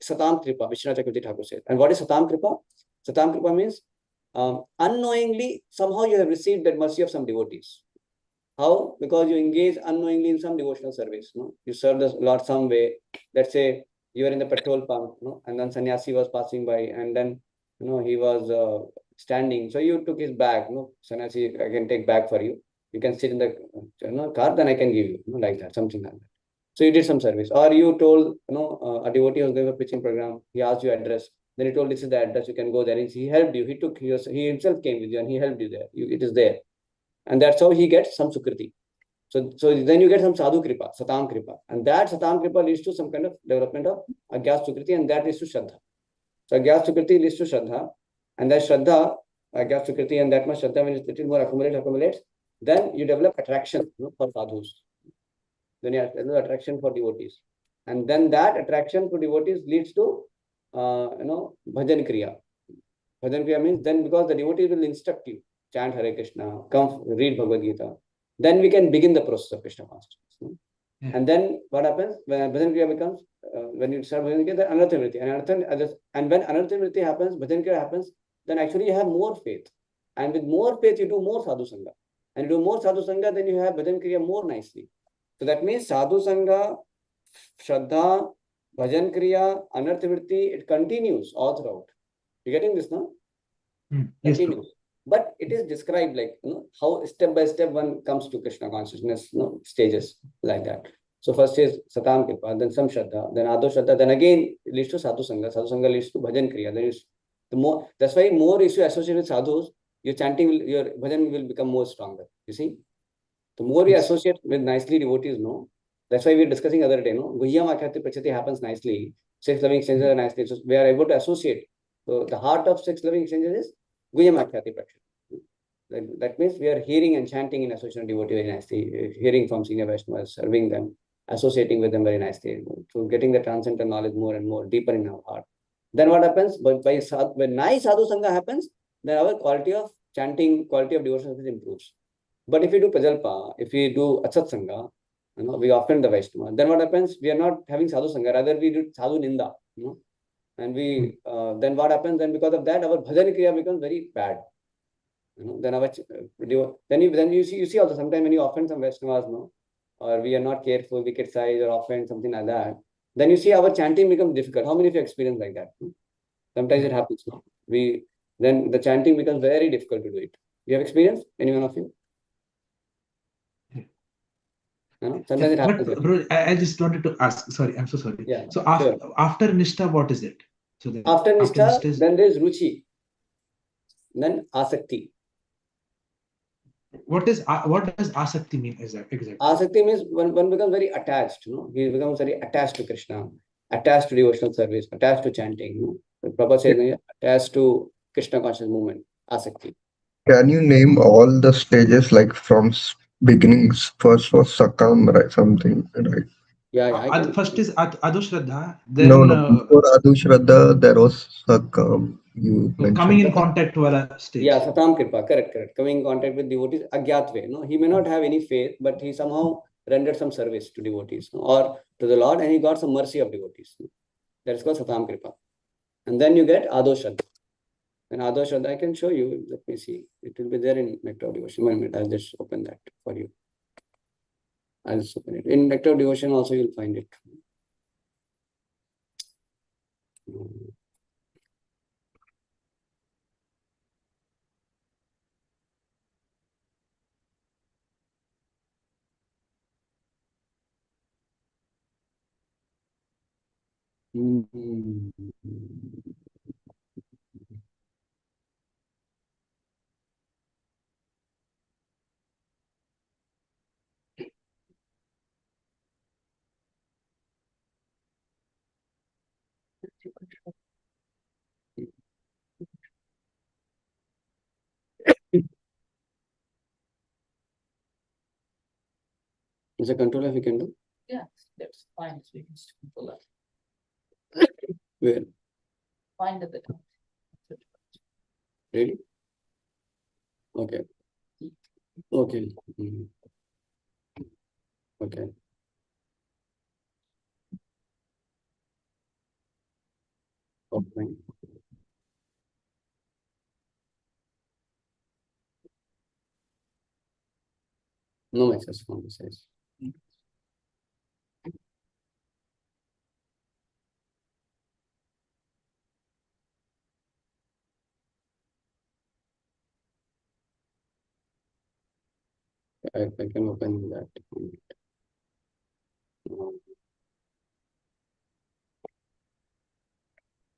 Satam Kripa, Vishnu Chakravarti Thakur said. And what is Satam Kripa? Satam Kripa means unknowingly, somehow you have received that mercy of some devotees. How? Because you engage unknowingly in some devotional service. You serve the Lord some way. Let's say you are in the petrol pump, and then sannyasi was passing by, and then he was standing. So you took his bag. Sannyasi, I can take bag for you. You can sit in the car, then I can give you, like that, something like that. So you did some service, or you told, a devotee was going for preaching program. He asked you address. Then he told, this is the address. You can go there. He helped you. He himself came with you and he helped you there. It is there, and that's how he gets some sukriti. So then you get some sadhu kripa, satam kripa, and that satam kripa leads to some kind of development of agyas sukriti, and that leads to shraddha. So agyas sukriti leads to shraddha, and that shraddha, agyas sukriti, and that much shraddha, when it more accumulates, then you develop attraction, for sadhus. Then you have attraction for devotees, and then that attraction for devotees leads to, bhajan kriya. Bhajan kriya means then, because the devotees will instruct you, chant Hare Krishna, come read Bhagavad Gita, then we can begin the process of Krishna consciousness. And then what happens when Bhajan Kriya becomes, when you start Bhajan Kriya, then Anartha Vritti. And when Anartha Vritti happens, Bhajan Kriya happens, then actually you have more faith. And with more faith, you do more Sadhu Sangha. And you do more Sadhu Sangha, then you have Bhajan Kriya more nicely. So that means Sadhu Sangha, Shraddha, Bhajan Kriya, Anartha Vritti, it continues all throughout. You getting this now? Yes, Continues. But it is described like, how step by step one comes to Krishna consciousness, stages like that. So first is Satam Kripa, then some Shraddha, then Ado Shraddha, then again it leads to Sadhu Sangha. Sadhu Sangha leads to Bhajan Kriya. Then that's why more is you associate with sadhus, your chanting, your bhajan will become more stronger. You see? The more you associate with nicely devotees, that's why we were discussing other day, Guhyam Akhyati Prachati happens nicely. Six loving exchanges are nicely. So we are able to associate. So the heart of six loving exchanges is Guhyam Akhyati Prachati. That means we are hearing and chanting in association of devotee very nicely, hearing from senior Vaishnavas, serving them, associating with them very nicely. So getting the transcendental knowledge more and more deeper in our heart. Then what happens? But when nice sadhu sangha happens, then our quality of chanting, quality of devotion improves. But if we do prajalpa, if we do atsat sangha, we offend the Vaishnava, then what happens? We are not having sadhu sangha, rather we do sadhu ninda. And we then what happens? Then because of that, our bhajan kriya becomes very bad. Then our then you see also sometimes when you offend some Vaishnavas, or we are not careful, we criticize or offend something like that, then you see our chanting becomes difficult. How many of you experience like that? Sometimes it happens. Then the chanting becomes very difficult to do it. You have experience? Any one of you? Sometimes it happens. But bro, I just wanted to ask. Sorry, I'm so sorry. Yeah, So sure. after Nishtha, what is it? So then, After Nishtha, is, then there is Ruchi, then Asakti. what does asakti mean exactly? Asakti means one becomes very attached. He becomes very attached to Krishna, attached to devotional service, attached to chanting. Prabhupada says attached to Krishna conscious movement. Asakti. Can you name all the stages like from beginnings? First was Sakam, right? Something, right? Yeah, I can. First is Ado Shraddha, then No. Before Adu Shraddha, there was Sakam. You mentioned. coming in contact wala stage. Yeah, Satam Kripa, correct. Coming in contact with devotees, Agyatve. He may not have any faith, but he somehow rendered some service to devotees, or to the Lord, and he got some mercy of devotees. That is called Satam Kripa. And then you get Ado Shraddha. And Ado Shraddha, I can show you. Let me see. It will be there in Nectar of Devotion. 1 minute, I'll just open that for you. I'll just open it. In Nectar of Devotion also you'll find it. Is a control F we can do? Yeah, that's fine. So we can just control that. Where? Find at the top. Really? Okay. Okay. Okay. Okay. No message from the size. I can open that.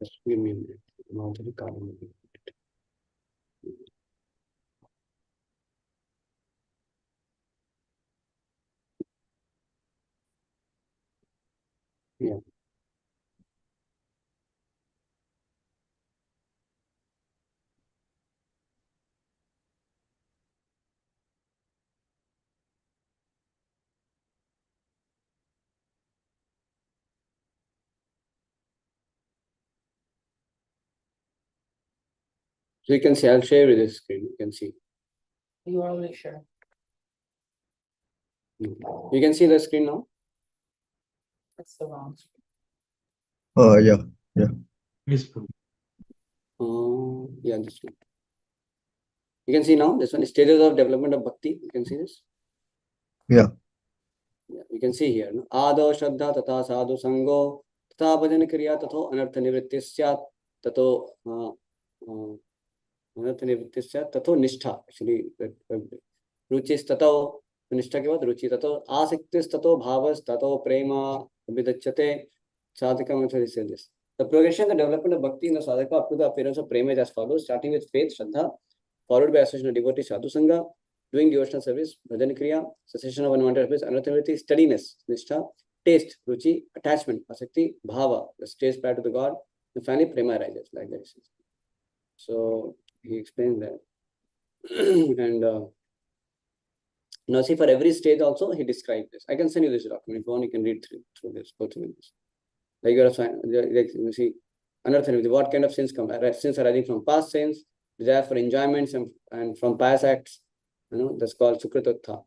Just give me a minute. Madhuri Kadamini. Yeah. So you can see, I'll share with this screen. You can see. You are really sure. You can see the screen now. That's the wrong. Yeah. Yes, Prabhu. Yeah, this one. You can see now this one, stages of development of bhakti. You can see this. Yeah. Yeah, you can see here. No? Ado Shraddha Tata Sadhu Sango Tata Bhajan Kriya Tato Anartha Nivritti Syat Tato Anartha Nivritti Syat Tato Nishtha. Actually, Ruchis Tato Nishtha के बाद रुचि ततो आसक्तिस ततो भावस ततो प्रेमा अभिदच्यते sadhaka. This. The progression, the development of bhakti in the sadhaka up to the appearance of prema is as follows, starting with faith, shraddha, followed by association of devotee, sadhu sangha, doing devotional service, bhajan kriya, cessation of unwanted habits, anartha, steadiness, nishtha, taste, ruchi, attachment, asakti, bhava, the stage prior to the God, and finally prema arises, like that. So he explains that. And now see, for every stage also he described this. I can send you this document. If you want, you can read through this, go through this. Like you see, anartha, what kind of sins come? Sins arising from past sins, desire for enjoyments and from past acts. That's called sukritotha.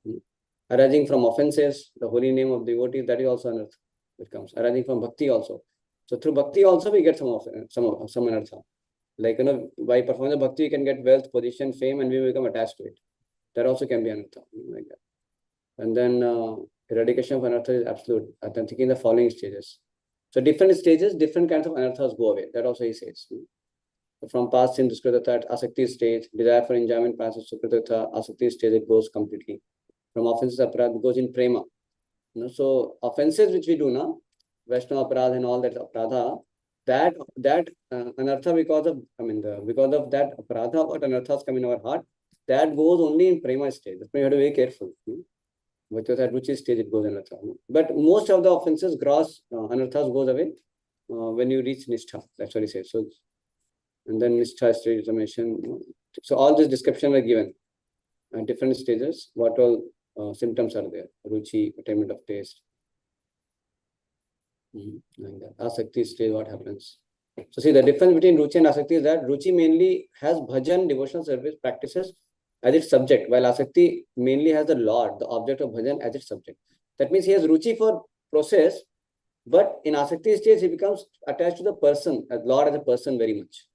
Arising from offenses, the holy name of devotee, that is also anartha. It comes arising from bhakti also. So through bhakti also we get some anartha. Like by performing the bhakti, you can get wealth, position, fame, and we become attached to it. That also can be anartha, like that. And then eradication of anartha is absolute. I'm thinking the following stages. So different stages, different kinds of anarthas go away. That also he says. From past sin, duskritatha, asakti stage, desire for enjoyment passes sukritatha, asakti stage, it goes completely. From offenses, aparadha, it goes in prema. So offenses which we do now, Vaishnava aparadha and all that aparadha, that anartha because of that aparadha, what anarthas come in our heart, that goes only in prema stage. That's why you have to be very careful. But at which stage it goes anartha. But most of the offenses, gross anarthas goes away when you reach nishtha. That's what he says. So, and then nishtha stage examination. So all this description are given at different stages. What all symptoms are there? Ruchi, attainment of taste. Like that. Asakti stage, what happens? So see, the difference between ruchi and asakti is that ruchi mainly has bhajan, devotional service practices, as its subject, while asakti mainly has the Lord, the object of bhajan, as its subject. That means he has ruchi for process, but in asakti stage he becomes attached to the person, as Lord as a person very much.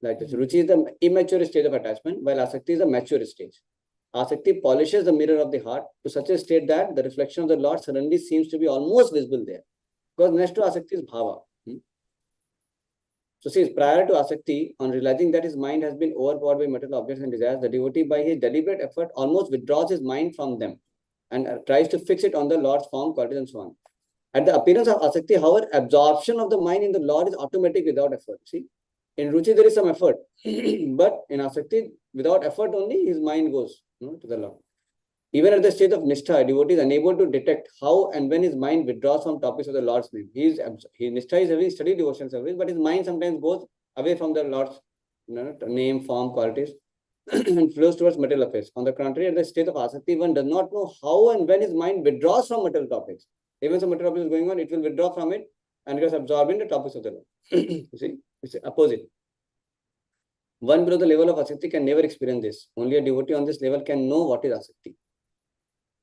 Like this. Ruchi is the immature stage of attachment, while asakti is the mature stage. Asakti polishes the mirror of the heart to such a state that the reflection of the Lord suddenly seems to be almost visible there. Because next to asakti is bhava. So see, prior to asakti, on realizing that his mind has been overpowered by material objects and desires, the devotee by his deliberate effort almost withdraws his mind from them and tries to fix it on the Lord's form, qualities and so on. At the appearance of asakti, however, absorption of the mind in the Lord is automatic without effort. See, in ruchi there is some effort, but in asakti, without effort only, his mind goes to the Lord. Even at the stage of nishtha, a devotee is unable to detect how and when his mind withdraws from topics of the Lord's name. Nishtha is having steady devotion service, but his mind sometimes goes away from the Lord's name, form, qualities, and flows towards material affairs. On the contrary, at the state of asakti, one does not know how and when his mind withdraws from material topics. Even some material topics is going on, it will withdraw from it and gets absorbed in the topics of the Lord. You see, it's the opposite. One below the level of asakti can never experience this. Only a devotee on this level can know what is asakti.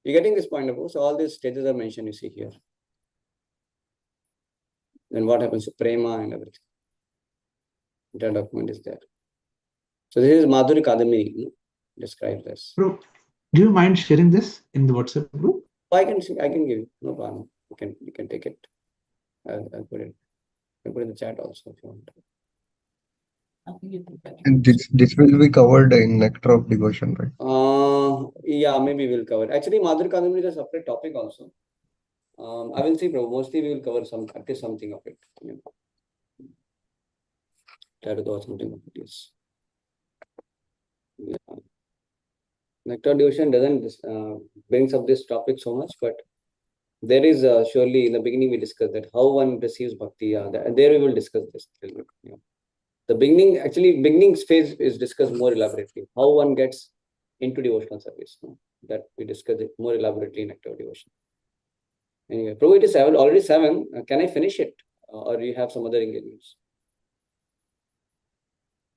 You're getting this point, so all these stages are mentioned, you see here. Then what happens to prema and everything. That document is there. So this is Madhuri Kadamini, describes this. Bro, do you mind sharing this in the WhatsApp group? I can give you, no problem. You can take it. I'll put it. I'll put it in the chat also if you want. And this will be covered in Nectar of Devotion, right? Yeah, maybe we'll cover. Actually, Madhuri Kadamini is a separate topic also. I will see, bro. Mostly we will cover at least something of it. Try to cover something of it, yes. Yeah. Nectar devotion doesn't brings up this topic so much, but there is surely in the beginning we discussed that how one receives bhakti. There we will discuss this a little bit. Yeah. The beginning phase is discussed more elaborately. How one gets into devotional service. That we discuss it more elaborately in nectar devotion. Anyway, Prabhu, it is already 7. Can I finish it? Or you have some other engagements?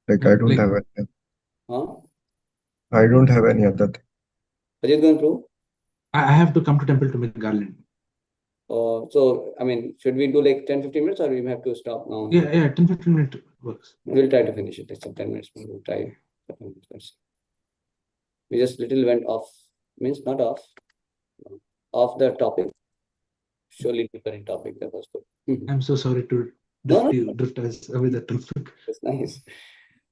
Like I don't have any. Huh? I don't have any other thing. Ajit going Prabhu? I have to come to temple to make garland. So, I mean, should we do like 10-15 minutes or we have to stop now? Yeah, 10-15 minutes works. We'll try to finish it. It's 10 minutes. We'll try. We just little went off, means not off the topic. Surely different topic. That was good. I'm so sorry to drift us away the topic. That's nice.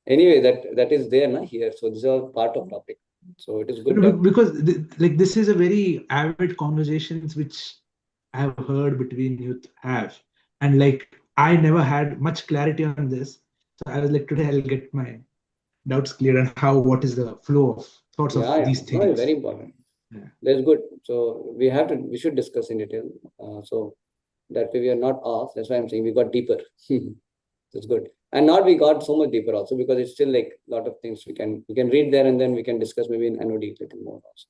Anyway, that is there na, here. So this is all part of topic. So it is good. Because this is a very avid conversations which I have heard between youth have. And like I never had much clarity on this. So I was like, today I'll get my doubts cleared on what is the flow of thoughts of these things. No, very important. Yeah. That's good. So we should discuss in detail. So that way we are not off. That's why I'm saying we got deeper. That's good. And not we got so much deeper also, because it's still like a lot of things we can read there and then we can discuss maybe in NOD a little more also.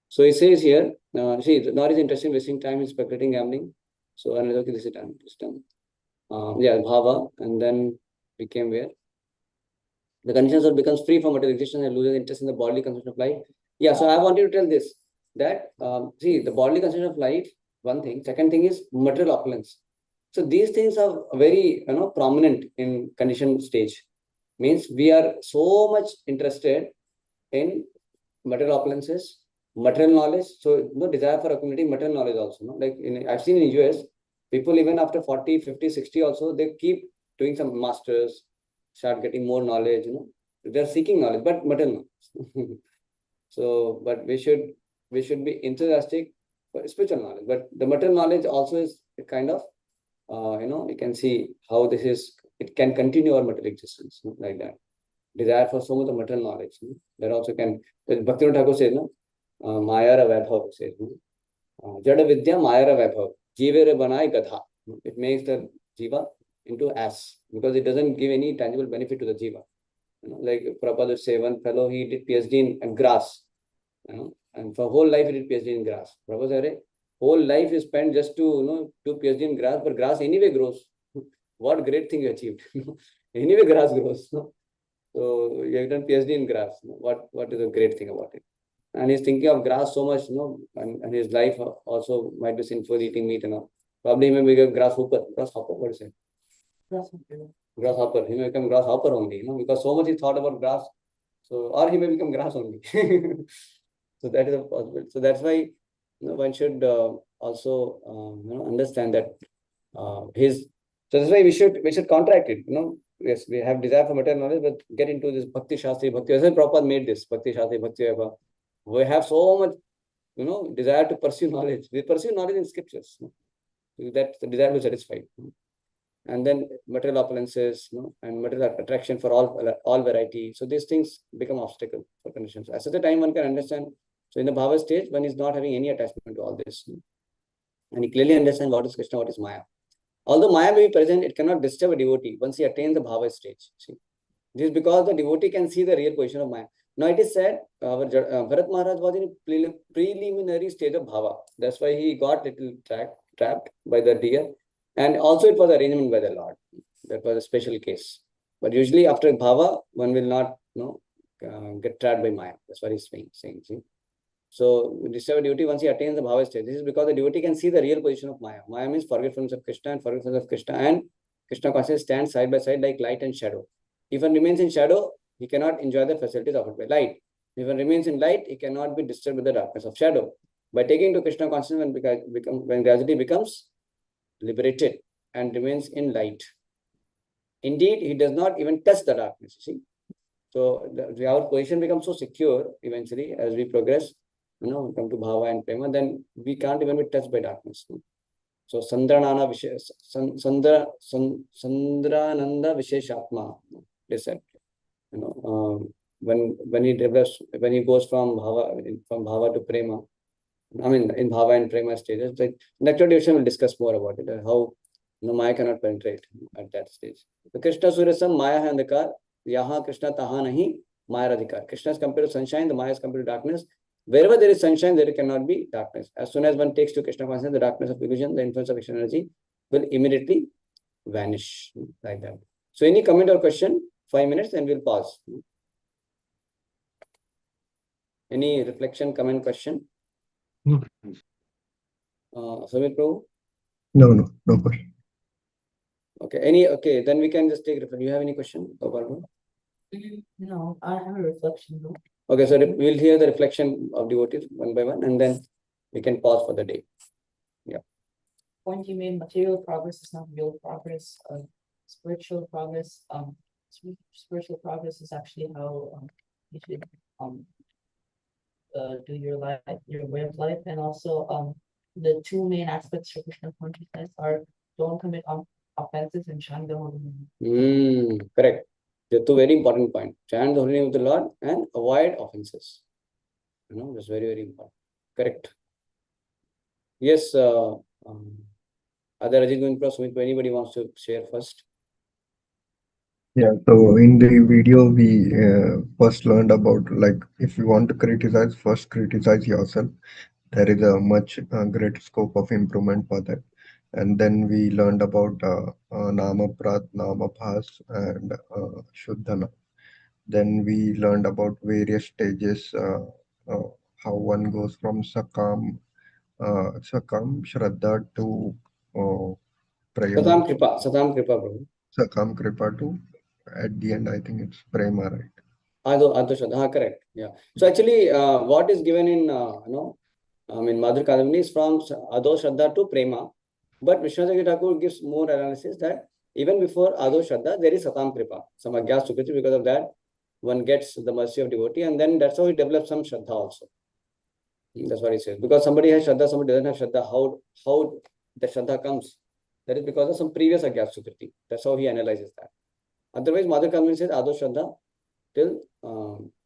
So it says here, see, not is interested in wasting time in speculating, gambling. So okay, this is done. Yeah, bhava, and then we came where the conditions of becomes free from material existence and loses interest in the bodily conception of life. Yeah, so I wanted to tell this that see, the bodily conception of life, one thing. Second thing is material opulence. So these things are very prominent in conditioned stage. Means we are so much interested in material opulences, material knowledge. So no desire for accumulating material knowledge also. No? Like I've seen in US, people even after 40, 50, 60 also, they keep doing some masters, start getting more knowledge. They're seeking knowledge, but material knowledge. So, but we should be enthusiastic for spiritual knowledge. But the material knowledge also is a kind of you can see how this is, it can continue our material existence, like that. Desire for so much of material knowledge. That also can, Bhakti Thakur says, Mayara Vaibhav says, Jada Vidya Mayara Vaibhav, Jivere Banai Gadha. It makes the Jiva into ass, because it doesn't give any tangible benefit to the Jiva. Like Prabhupada would say, one fellow, he did PhD in grass, and for whole life he did PhD in grass. Prabhupada said, whole life is spent just to do PhD in grass, but grass anyway grows. What great thing you achieved. Anyway, grass grows. So you have done PhD in grass. What is a great thing about it? And he's thinking of grass so much, and his life also might be sinful, eating meat and all. Probably he may become grasshopper. Grasshopper, what is it? Grasshopper. He may become grasshopper only, because so much he thought about grass. So, or he may become grass only. So that is a possibility. So that's why one should also understand that so that's why we should contract it. Yes, we have desire for material knowledge, but get into this Bhakti Shastri, Bhakti. As Prabhupada made this Bhakti Shastri, Bhakti Vaibhava. We have so much, desire to pursue knowledge. We pursue knowledge in scriptures. That the desire will satisfy. And then material opulences, and material attraction for all variety. So these things become obstacle for conditions. At such a time, one can understand. So in the bhava stage, one is not having any attachment to all this, and he clearly understands what is Krishna, what is Maya. Although Maya may be present, it cannot disturb a devotee once he attains the bhava stage. See, this is because the devotee can see the real position of Maya. Now it is said, Bharat Maharaj was in a preliminary stage of bhava. That's why he got little trapped by the deer. And also it was arrangement by the Lord. That was a special case. But usually after bhava, one will not get trapped by Maya. That's what he's saying. See? So disturb a devotee once he attains the bhava stage. This is because the devotee can see the real position of Maya. Maya means forgetfulness of Krishna, and forgetfulness of Krishna and Krishna consciousness stand side by side like light and shadow. If one remains in shadow, he cannot enjoy the facilities offered by light. If one remains in light, he cannot be disturbed with the darkness of shadow. By taking to Krishna consciousness, when gradually becomes liberated and remains in light. Indeed, he does not even touch the darkness. See, so our position becomes so secure eventually as we progress. come to bhava and prema, then we can't even be touched by darkness. So Sandranana Sandrananda Visheshatma, they said, when he develops, when he goes from bhava to prema, I mean in bhava and prema stages, like next division will discuss more about it, how Maya cannot penetrate at that stage. The Krishna Surasam Maya hai andhakar, yaha Krishna taha nahi Maya adhikar. Krishna is compared to sunshine, the Maya is compared to darkness. Wherever there is sunshine, there cannot be darkness. As soon as one takes to Krishna consciousness, the darkness of illusion, the influence of external energy will immediately vanish like that. So any comment or question? 5 minutes and we'll pause. Any reflection, comment, question? No. Sumit Prabhu? No question. Okay, then we can just take reflection. You have any question? No, I have a reflection though. Okay, so we'll hear the reflection of devotees one by one, and then we can pause for the day. Yeah. Point you made, material progress is not real progress. Spiritual progress, spiritual progress is actually how you should do your life, your way of life, and also the two main aspects for Krishna consciousness are don't commit offenses and shun the holy name. Correct. The two very important points. Chant the holy name of the Lord and avoid offenses. That's very, very important. Correct. Yes, other Ajit Govinda, Sumit, anybody wants to share first? Yeah, so in the video, we first learned about, like, if you want to criticize, first criticize yourself. There is a much great scope of improvement for that. And then we learned about Nama Prat, Nama Bhas, and Shuddhana. Then we learned about various stages, how one goes from Sakam, Shraddha to Prema. Satam Kripa, bro. Sakam Kripa to, at the end, I think it's Prema, right? Adho Shraddha, correct. Yeah. So actually, what is given in, Madhur Kadamini is from Adho Shraddha to Prema. But Vishwanath Thakur gives more analysis that even before Adho Shraddha, there is Satam Kripa, some Agyas Sukriti. Because of that, one gets the mercy of devotee, and then that's how he develops some Shraddha also. That's what he says. Because somebody has Shraddha, somebody doesn't have Shraddha, how the Shraddha comes? That is because of some previous Agyas Sukriti. That's how he analyzes that. Otherwise, Madhur Kadamini says Adho Shraddha till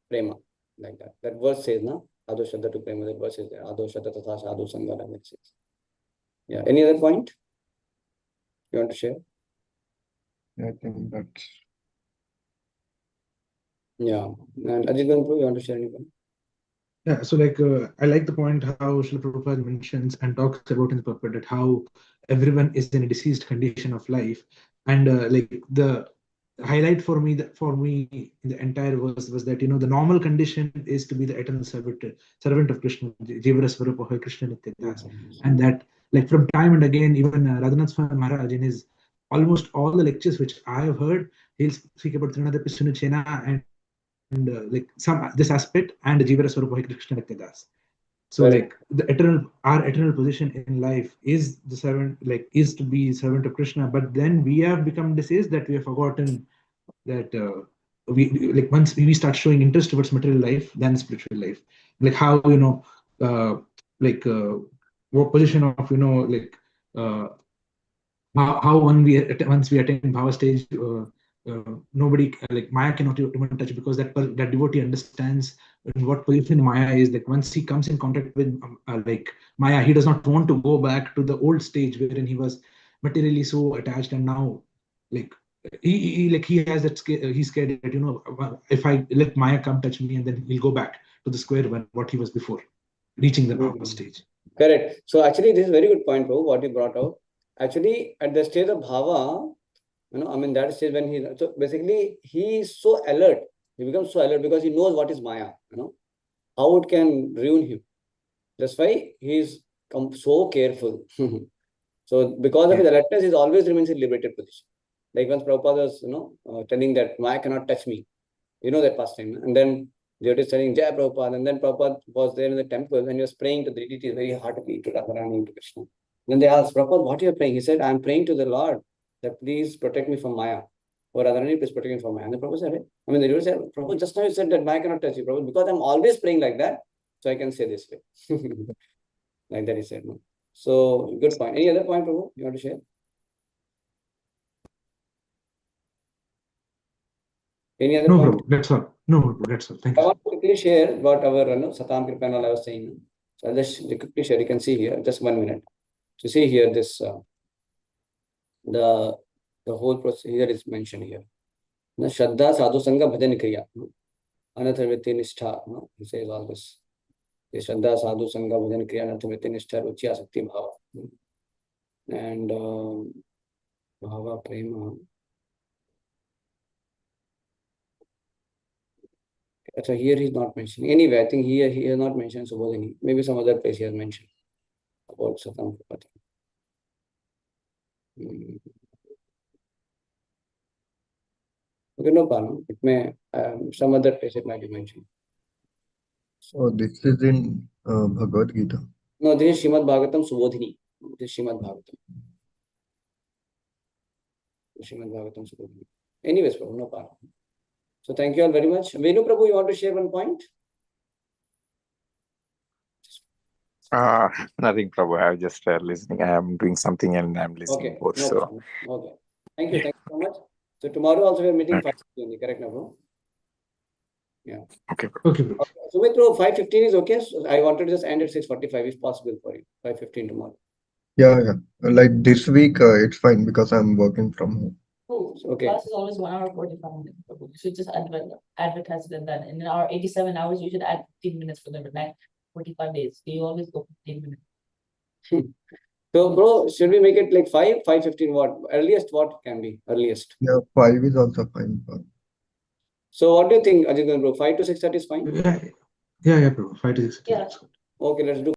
Prema, like that. That verse says, na? Adho Shraddha to Prema, that verse is there. Adho Shraddha tatha sadhu sangha, that says. Yeah. Any other point you want to share? I think that's... Yeah. And Ajit Ganpur, you want to share anything? Yeah, so like I like the point how Srila Prabhupada mentions and talks about in the purport that how everyone is in a diseased condition of life, and like the highlight for me in the entire verse was that the normal condition is to be the eternal servant of Krishna, Jivara Swarupa Krishna Nityadas, and that like from time and again, even Radhanath Swami Maharaj in his almost all the lectures which I have heard, he'll speak about Trinadapi Sunuchena and like some this aspect and Jivara Swarupa Krishna Nityadas. So Right. like our eternal position in life is the servant, like is to be servant of Krishna. But then we have become diseased that we have forgotten that we like once we start showing interest towards material life, then spiritual life. Like how what position of like how once we attain bhava stage, nobody like Maya cannot even touch, because that devotee understands in what position Maya is. Like once he comes in contact with like Maya, he does not want to go back to the old stage wherein he was materially so attached, and now like he has that he's scared that if I let Maya come touch me, and then he'll go back to the square one what he was before reaching the bhava stage. Correct. So actually, this is a very good point, bro, what you brought out. Actually, at the stage of bhava, that stage when so basically he is so alert. He becomes so alert because he knows what is Maya, how it can ruin him. That's why he is so careful. So because of his alertness, he always remains in liberated position. Like once Prabhupada was, telling that Maya cannot touch me. You know that past time. And then they were saying Jai Prabhupada. And then Prabhupada was there in the temple and he was praying to the deities very heartily, to Radharani, to Krishna. Then they asked, Prabhupada, what are you praying? He said, I'm praying to the Lord that please protect me from Maya. Or Radharani, please protect me from Maya. And the Prabhupada said, the devotee said, Prabhupada, just now you said that Maya cannot touch you, Prabhupada, because I'm always praying like that. So I can say this way. Like that he said. No? So good point. Any other point, Prabhu, you want to share? Any other No, point? Prabhu, that's all. No, Prabhu, that's all. Thank I you. want to quickly share what our Satam Kripa and all I was saying. So I'll just quickly share. You can see here, just 1 minute. So see here, this the whole process here is mentioned here. Shraddha sadhu sangha bhajan kriya. Anathaviti nishtha. He says all this. Shraddha sadhu sangha bhajan kriya anathaviti nishtha ruchi asakti bhava. And bhava prema. So here he's not mentioning. Anyway, I think here he has not mentioned Subodhini. Maybe some other place he has mentioned about Satam Kripa. Okay, no problem. It may some other place it might be mentioned. So this is in Bhagavad Gita. No, this is Srimad Bhagavatam Subodhini. This is Srimad Bhagavatam. Srimad Bhagavatam Subodhini. Anyways, Prabhu, no problem. So thank you all very much. Venu Prabhu, you want to share one point? Nothing, Prabhu. I'm just listening. I'm doing something and I'm listening Okay, both. no So problem. Okay. Thank you so much. So tomorrow also we are meeting 5:15, correct now, bro? Yeah. okay, Prabhu. Okay, Prabhu. So with 5:15 is okay. So I wanted to just end at 6:45 if possible for you. 5:15 tomorrow. Yeah. Like this week, it's fine because I'm working from home. Okay. Class is always 1 hour 45 minutes. You should just advertise it and then in our 87 hours, you should add 15 minutes for the next 45 days. So you always go 15 minutes. So, bro, should we make it like 5:15? What earliest? What can be earliest? Yeah, 5 is also fine. So, what do you think, Ajit, bro? 5 to 6:30 is fine. Yeah, Prabhu. 5 to 6. Yeah. Okay, let's do